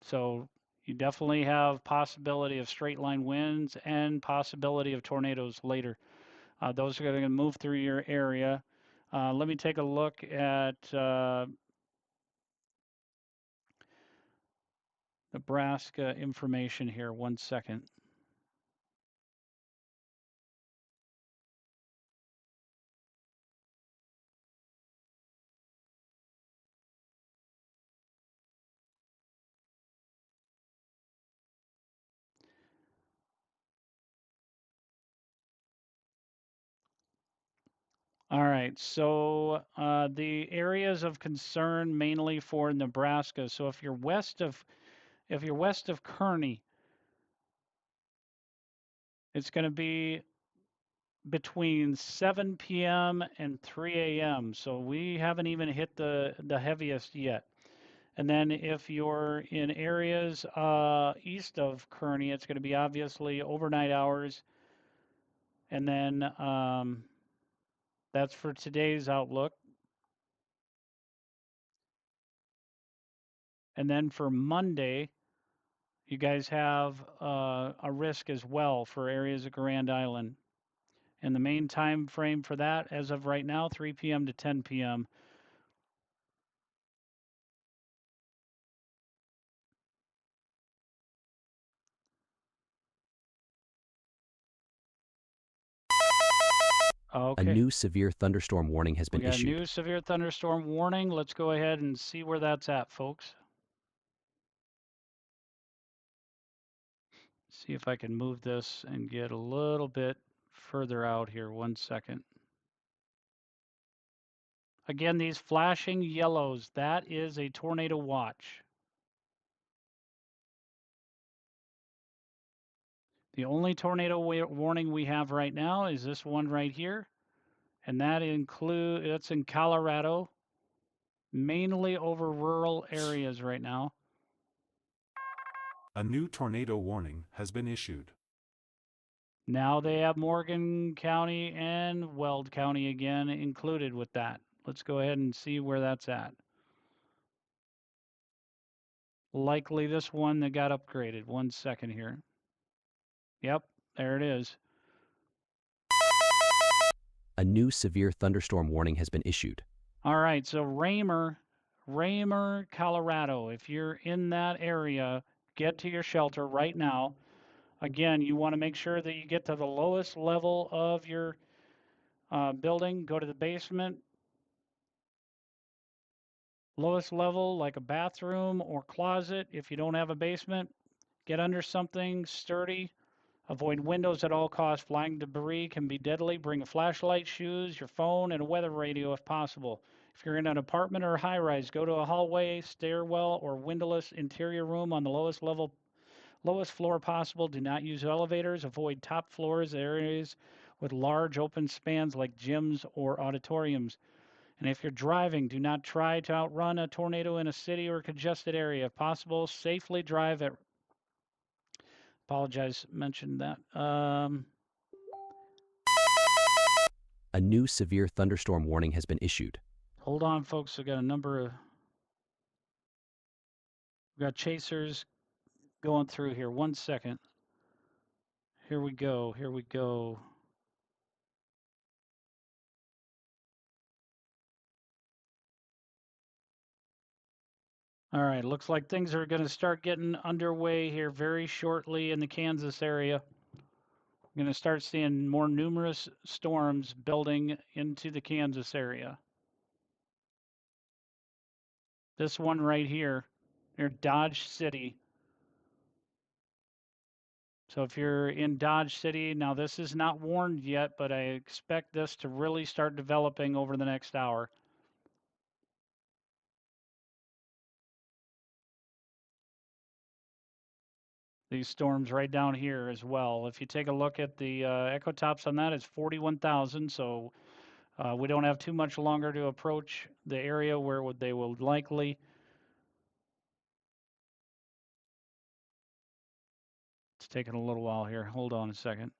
So you definitely have possibility of straight line winds and possibility of tornadoes later. Those are going to move through your area. Let me take a look at Nebraska information here. 1 second. All right, so the areas of concern mainly for Nebraska. So if you're west of Kearney, it's going to be between 7 p.m. and 3 a.m. So we haven't even hit the heaviest yet. And then if you're in areas east of Kearney, it's going to be obviously overnight hours. And then that's for today's outlook. And then for Monday, you guys have a risk as well for areas of Grand Island. And the main time frame for that, as of right now, 3 p.m. to 10 p.m. A Okay. new severe thunderstorm warning has We been got a issued. new severe thunderstorm warning. Let's go ahead and see where that's at, folks. See if I can move this and get a little bit further out here. 1 second. Again, these flashing yellows, that is a tornado watch. The only tornado warning we have right now is this one right here, and that's in Colorado, mainly over rural areas right now. A new tornado warning has been issued. Now they have Morgan County and Weld County again included with that. Let's go ahead and see where that's at. Likely this one that got upgraded. 1 second here. Yep, there it is. A new severe thunderstorm warning has been issued. All right, so Raymer, Colorado. If you're in that area, get to your shelter right now. Again, you want to make sure that you get to the lowest level of your building. Go to the basement. Lowest level, like a bathroom or closet. If you don't have a basement, get under something sturdy. Avoid windows at all costs. Flying debris can be deadly. Bring a flashlight, shoes, your phone, and a weather radio if possible. If you're in an apartment or a high rise, go to a hallway, stairwell, or windowless interior room on the lowest level Lowest floor possible. Do not use elevators. Avoid top floors, areas with large open spans like gyms or auditoriums. And if you're driving, do not try to outrun a tornado in a city or congested area. If possible, safely drive at. Apologize, mentioned that. A new severe thunderstorm warning has been issued. Hold on, folks. We got a number of. We got chasers going through here. 1 second. Here we go. Here we go. All right, looks like things are going to start getting underway here very shortly in the Kansas area. We're going to start seeing more numerous storms building into the Kansas area. This one right here, near Dodge City. So if you're in Dodge City, now this is not warned yet, but I expect this to really start developing over the next hour. These storms right down here as well. If you take a look at the echo tops on that, it's 41,000. So we don't have too much longer to approach the area where they will likely. It's taking a little while here. Hold on a second.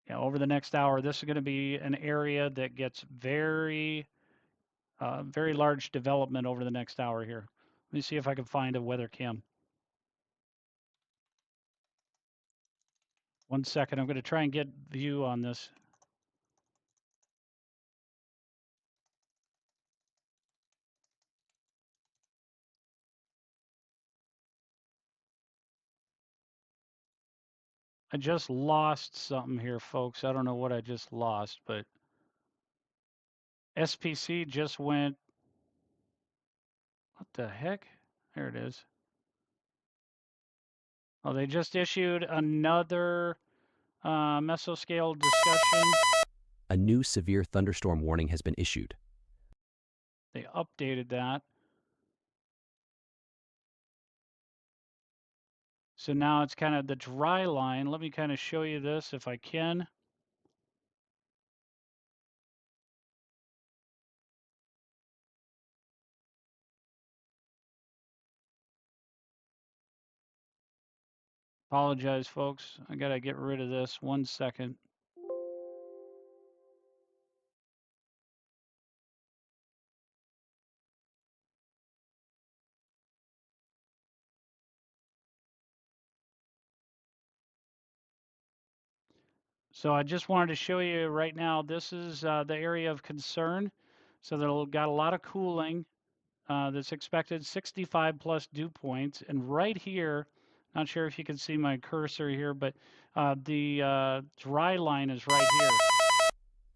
Yeah, over the next hour, this is going to be an area that gets very large development over the next hour here. Let me see if I can find a weather cam. 1 second. I'm going to try and get view on this. I just lost something here, folks. I don't know what I just lost, but SPC just went. What the heck? There it is. Oh, they just issued another mesoscale discussion. A new severe thunderstorm warning has been issued. They updated that. So now it's kind of the dry line. Let me kind of show you this if I can. Apologize, folks. I got to get rid of this. 1 second. So I just wanted to show you right now, this is the area of concern. So they've got a lot of cooling that's expected, 65 plus dew points. And right here, not sure if you can see my cursor here, but the dry line is right here.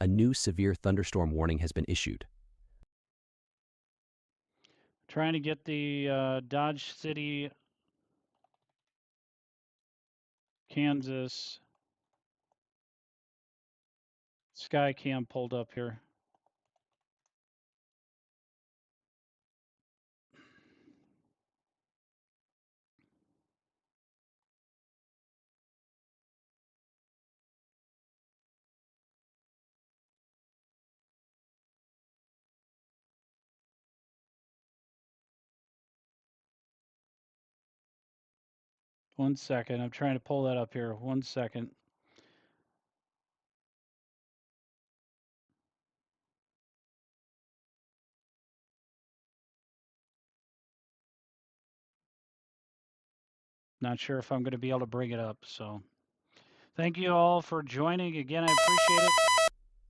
A new severe thunderstorm warning has been issued. Trying to get the Dodge City, Kansas sky cam pulled up here. One second. I'm trying to pull that up here. 1 second. Not sure if I'm going to be able to bring it up. So thank you all for joining. Again, I appreciate it.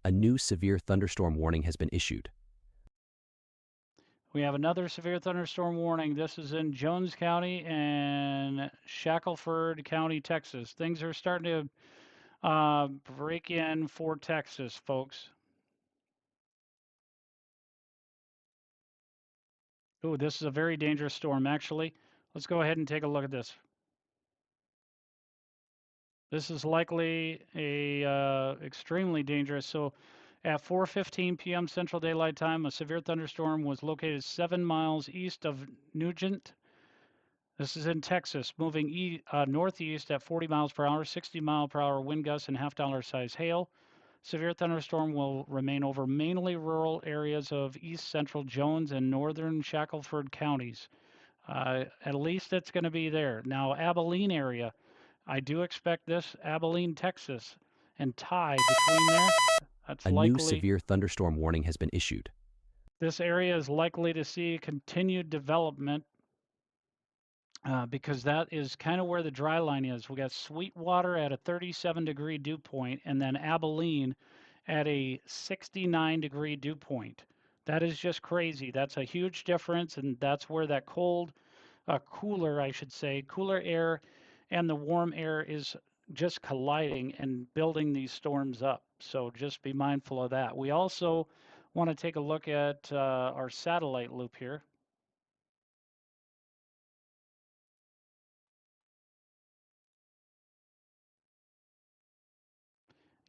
A new severe thunderstorm warning has been issued. We have another severe thunderstorm warning. This is in Jones County and Shackelford County, Texas. Things are starting to break in for Texas, folks. Oh, this is a very dangerous storm, actually. Let's go ahead and take a look at this. This is likely a extremely dangerous. So at 4:15 p.m. Central Daylight Time, a severe thunderstorm was located 7 miles east of Nugent. This is in Texas, moving northeast at 40 miles per hour, 60-mile-per-hour wind gusts, and half-dollar size hail. Severe thunderstorm will remain over mainly rural areas of east central Jones and northern Shackelford counties. At least it's going to be there. Now, Abilene area, I do expect this, Abilene, Texas, and Ty between there. That's A new likely. severe thunderstorm warning has been issued. This area is likely to see continued development because that is kind of where the dry line is. We got Sweetwater at a 37-degree dew point, and then Abilene at a 69-degree dew point. That is just crazy. That's a huge difference, and that's where that cooler, I should say, cooler air and the warm air is just colliding and building these storms up. So just be mindful of that. We also want to take a look at our satellite loop here.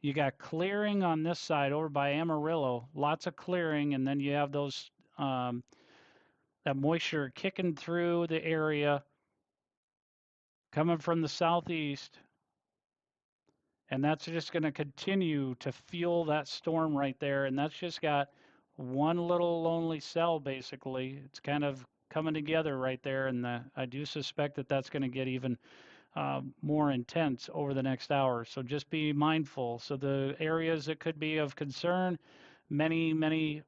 You got clearing on this side over by Amarillo, lots of clearing, and then you have those that moisture kicking through the area, coming from the southeast, and that's just going to continue to fuel that storm right there. And that's just got one little lonely cell, basically. It's kind of coming together right there, and I do suspect that that's going to get even more intense over the next hour. So just be mindful. So the areas that could be of concern, many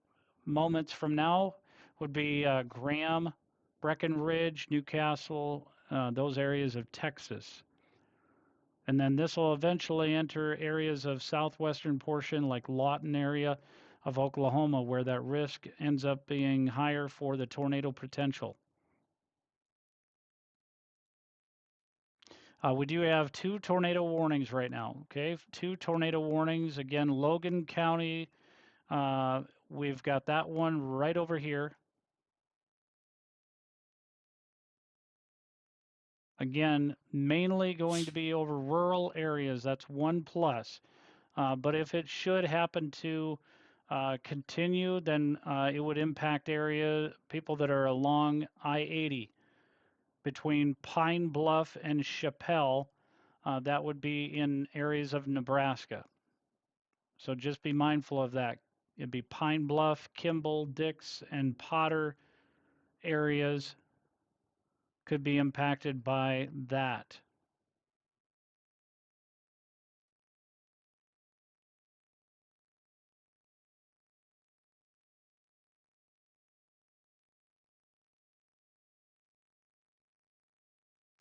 moments from now, would be Graham, Breckenridge, Newcastle, those areas of Texas. And then this will eventually enter areas of southwestern portion like Lawton area of Oklahoma, where that risk ends up being higher for the tornado potential. We do have two tornado warnings right now. Okay, two tornado warnings. Again, Logan County, we've got that one right over here. Again, mainly going to be over rural areas. That's 1+. But if it should happen to continue, then it would impact people that are along I-80 between Pine Bluff and Chappelle. That would be in areas of Nebraska. So just be mindful of that. It'd be Pine Bluff, Kimball, Dix, and Potter areas could be impacted by that.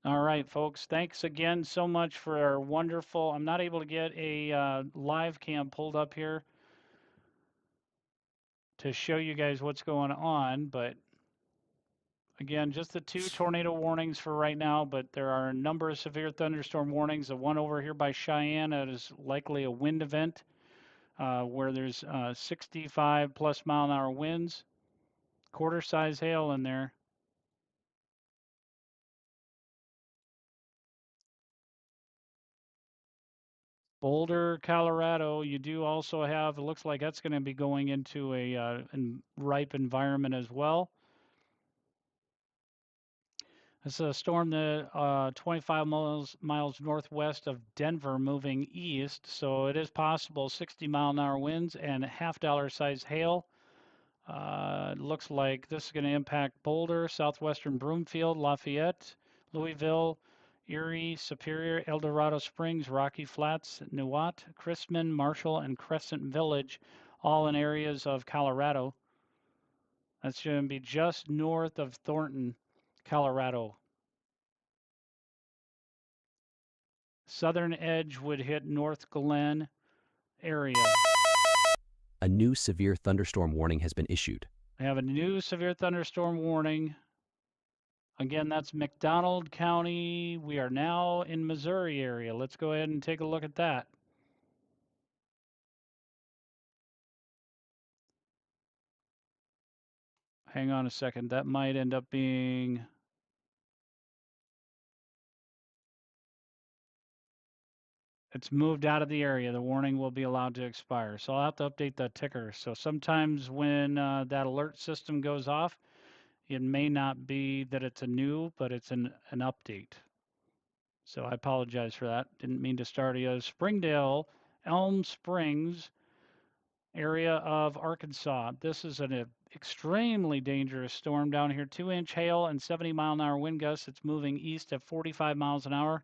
All right, folks. Thanks again so much for our wonderful. I'm not able to get a live cam pulled up here to show you guys what's going on, but again, just the two tornado warnings for right now, but there are a number of severe thunderstorm warnings. The one over here by Cheyenne, that is likely a wind event where there's 65+ mile-an-hour winds, quarter size hail in there. Boulder, Colorado, you do also have, it looks like that's going to be going into a ripe environment as well. It's a storm that 25 miles northwest of Denver moving east, so it is possible 60-mile-an-hour winds and half-dollar size hail. It looks like this is going to impact Boulder, southwestern Broomfield, Lafayette, Louisville, Erie, Superior, El Dorado Springs, Rocky Flats, Nuwat, Chrisman, Marshall, and Crescent Village, all in areas of Colorado. That's going to be just north of Thornton, Colorado. Southern edge would hit North Glen area. A new severe thunderstorm warning has been issued. I have a new severe thunderstorm warning. Again, that's McDonald County. We are now in Missouri area. Let's go ahead and take a look at that. Hang on a second. That might end up being... It's moved out of the area. The warning will be allowed to expire. So I'll have to update that ticker. So sometimes when that alert system goes off, It may not be that it's a new, but it's an update. So I apologize for that. Didn't mean to start you. Springdale, Elm Springs area of Arkansas. This is an extremely dangerous storm down here. 2-inch hail and 70-mile-an-hour wind gusts. It's moving east at 45 miles an hour.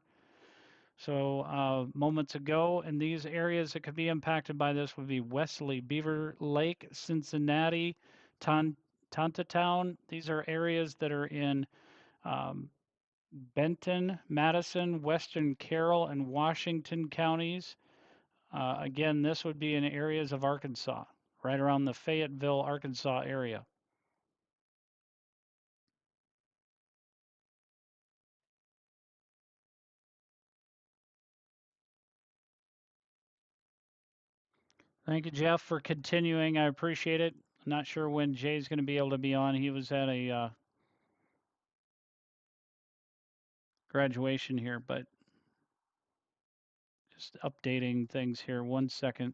So moments ago, in these areas that could be impacted by this would be Wesley, Beaver Lake, Cincinnati, Tontatown. These are areas that are in um, Benton, Madison, Western Carroll, and Washington counties. Again, this would be in areas of Arkansas, right around the Fayetteville, Arkansas area. Thank you, Jeff, for continuing. I appreciate it. I'm not sure when Jay's going to be able to be on. He was at a graduation here, but just updating things here. 1 second.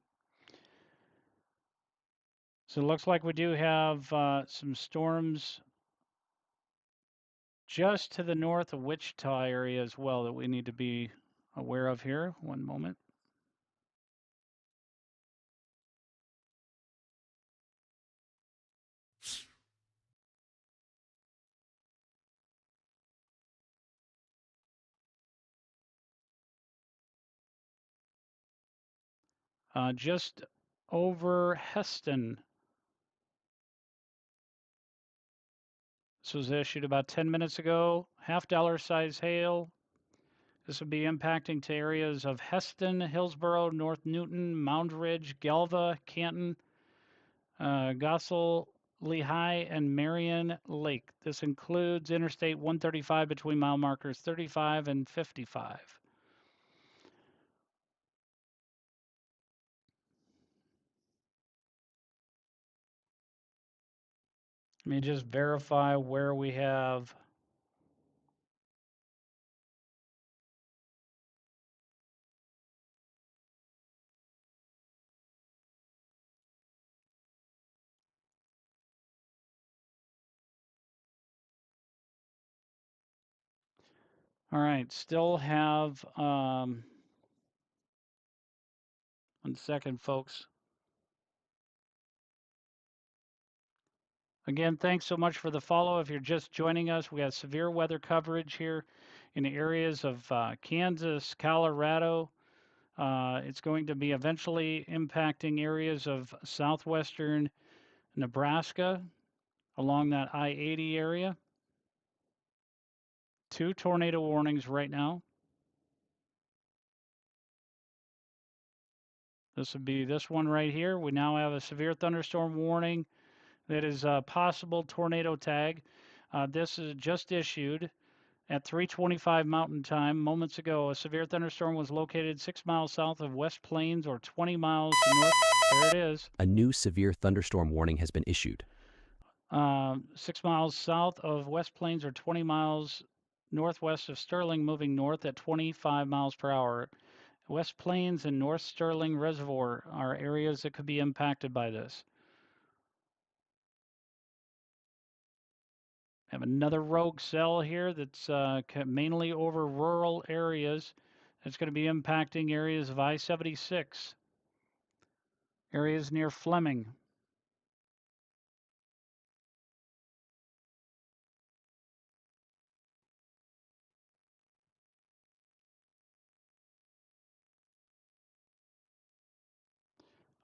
So it looks like we do have some storms just to the north of Wichita area as well that we need to be aware of here. One moment. Just over Heston. This was issued about 10 minutes ago. $half size hail. This would be impacting to areas of Heston, Hillsboro, North Newton, Mound Ridge, Galva, Canton, Gossel, Lehigh, and Marion Lake. This includes Interstate 135 between mile markers 35 and 55. Let me just verify where we have. All right, still have 1 second, folks. Again, thanks so much for the follow. If you're just joining us, we have severe weather coverage here in the areas of Kansas, Colorado. It's going to be eventually impacting areas of southwestern Nebraska along that I-80 area. 2 tornado warnings right now. This would be this one right here. We now have a severe thunderstorm warning that is a possible tornado tag. This is just issued at 3:25 Mountain Time. Moments ago, a severe thunderstorm was located 6 miles south of West Plains or 20 miles north. There it is. A new severe thunderstorm warning has been issued. 6 miles south of West Plains or 20 miles northwest of Sterling, moving north at 25 miles per hour. West Plains and North Sterling Reservoir are areas that could be impacted by this. Have another rogue cell here that's mainly over rural areas. That's going to be impacting areas of I-76, areas near Fleming.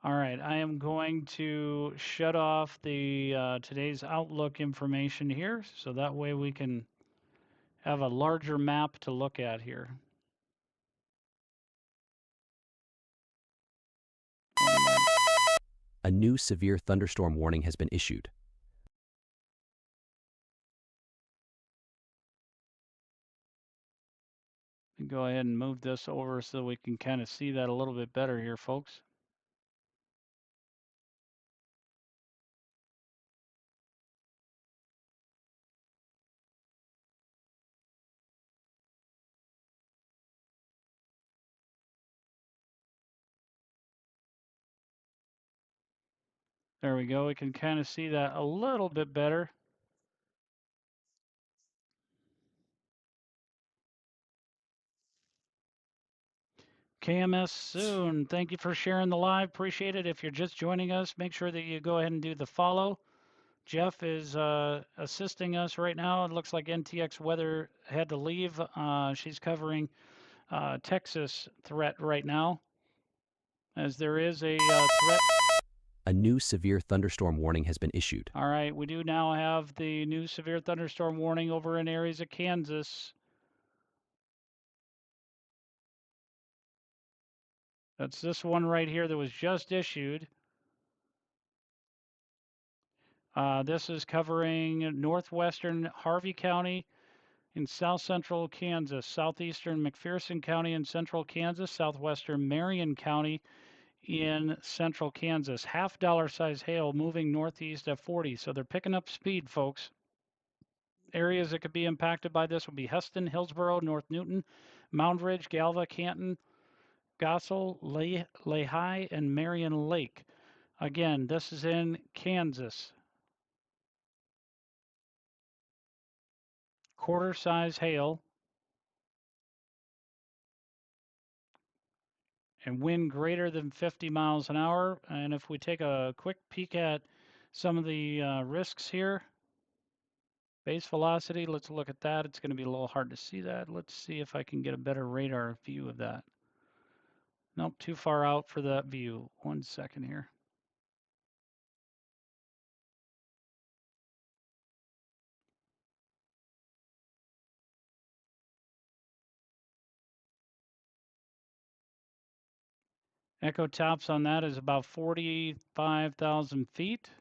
All right, I am going to shut off the today's Outlook information here, so that way we can have a larger map to look at here. A new severe thunderstorm warning has been issued. Go ahead and move this over so we can kind of see that a little bit better here, folks. There we go. We can kind of see that a little bit better. KMS soon. Thank you for sharing the live. Appreciate it. If you're just joining us, make sure that you go ahead and do the follow. Jeff is assisting us right now. It looks like NTX Weather had to leave. She's covering Texas threat right now, as there is a threat. A new severe thunderstorm warning has been issued. All right, we do now have the new severe thunderstorm warning over in areas of Kansas. That's this one right here that was just issued. This is covering northwestern Harvey County in south central Kansas, southeastern McPherson County in central Kansas, southwestern Marion County in central Kansas. $half size hail moving northeast at 40. So they're picking up speed, folks. Areas that could be impacted by this would be Heston, Hillsboro, North Newton, Mound Ridge, Galva, Canton, Gossel, Lehigh, and Marion Lake. Again, this is in Kansas. Quarter size hail and wind greater than 50 miles an hour. And if we take a quick peek at some of the risks here, base velocity, let's look at that. It's going to be a little hard to see that. Let's see if I can get a better radar view of that. Nope, too far out for that view. 1 second here. Echo tops on that is about 45,000 feet.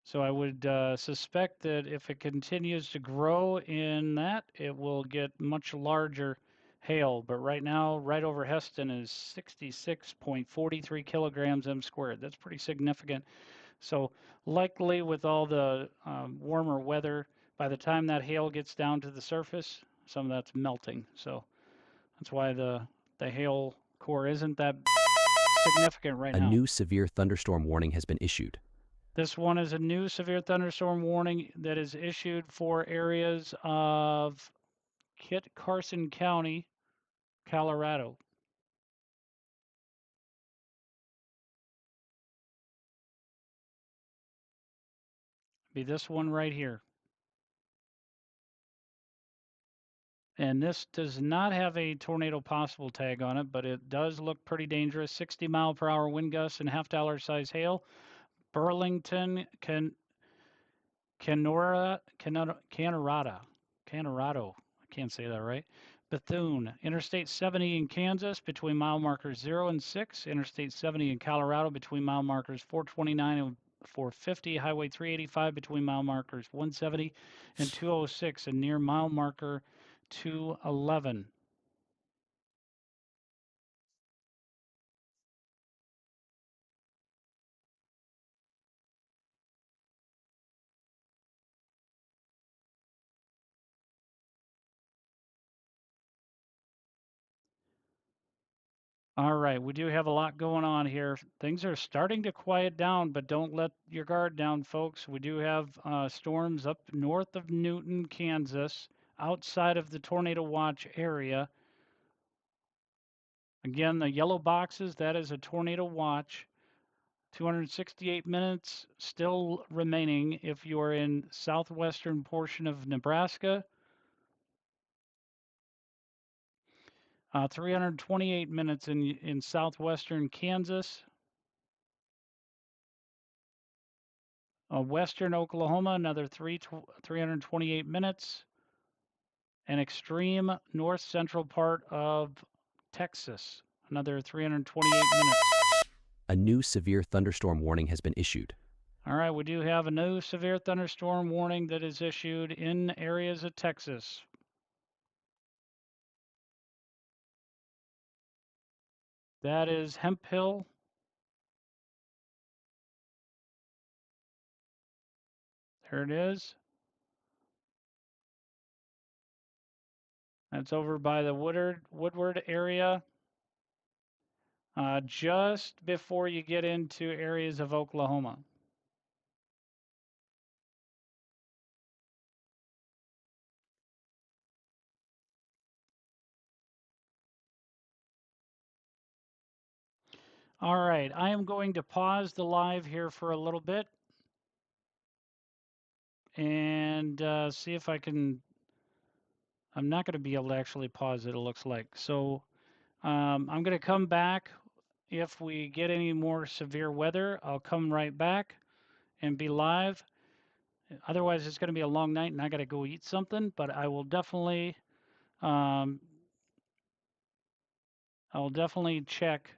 So I would suspect that if it continues to grow in that, it will get much larger hail. But right now, right over Heston is 66.43 kilograms m squared. That's pretty significant. So likely with all the warmer weather, by the time that hail gets down to the surface, some of that's melting. So that's why the hail core isn't that significant right A now. new severe thunderstorm warning has been issued. This one is a new severe thunderstorm warning that is issued for areas of Kit Carson County, Colorado. Be this one right here. And this does not have a tornado possible tag on it, but it does look pretty dangerous. 60-mile-per-hour wind gusts and $half size hail. Burlington, Canorado, I can't say that right. Bethune, Interstate 70 in Kansas between mile markers 0 and 6, Interstate 70 in Colorado between mile markers 429 and 450, Highway 385 between mile markers 170 and 206, and near mile marker 211. All right, we do have a lot going on here. Things are starting to quiet down, but don't let your guard down, folks. We do have storms up north of Newton, Kansas, outside of the tornado watch area. Again, the yellow boxes, that is a tornado watch. 268 minutes still remaining if you're in southwestern portion of Nebraska. 328 minutes in southwestern Kansas. Western Oklahoma, another 328 minutes. And extreme north central part of Texas, another 328 minutes. A new severe thunderstorm warning has been issued. All right, we do have a new severe thunderstorm warning that is issued in areas of Texas. That is Hemp Hill. There it is. That's over by the Woodward area. Just before you get into areas of Oklahoma. All right, I am going to pause the live here for a little bit and see if I can. I'm not going to be able to actually pause it, it looks like. So I'm going to come back. If we get any more severe weather, I'll come right back and be live. Otherwise, it's going to be a long night and I got to go eat something, but um, I will definitely check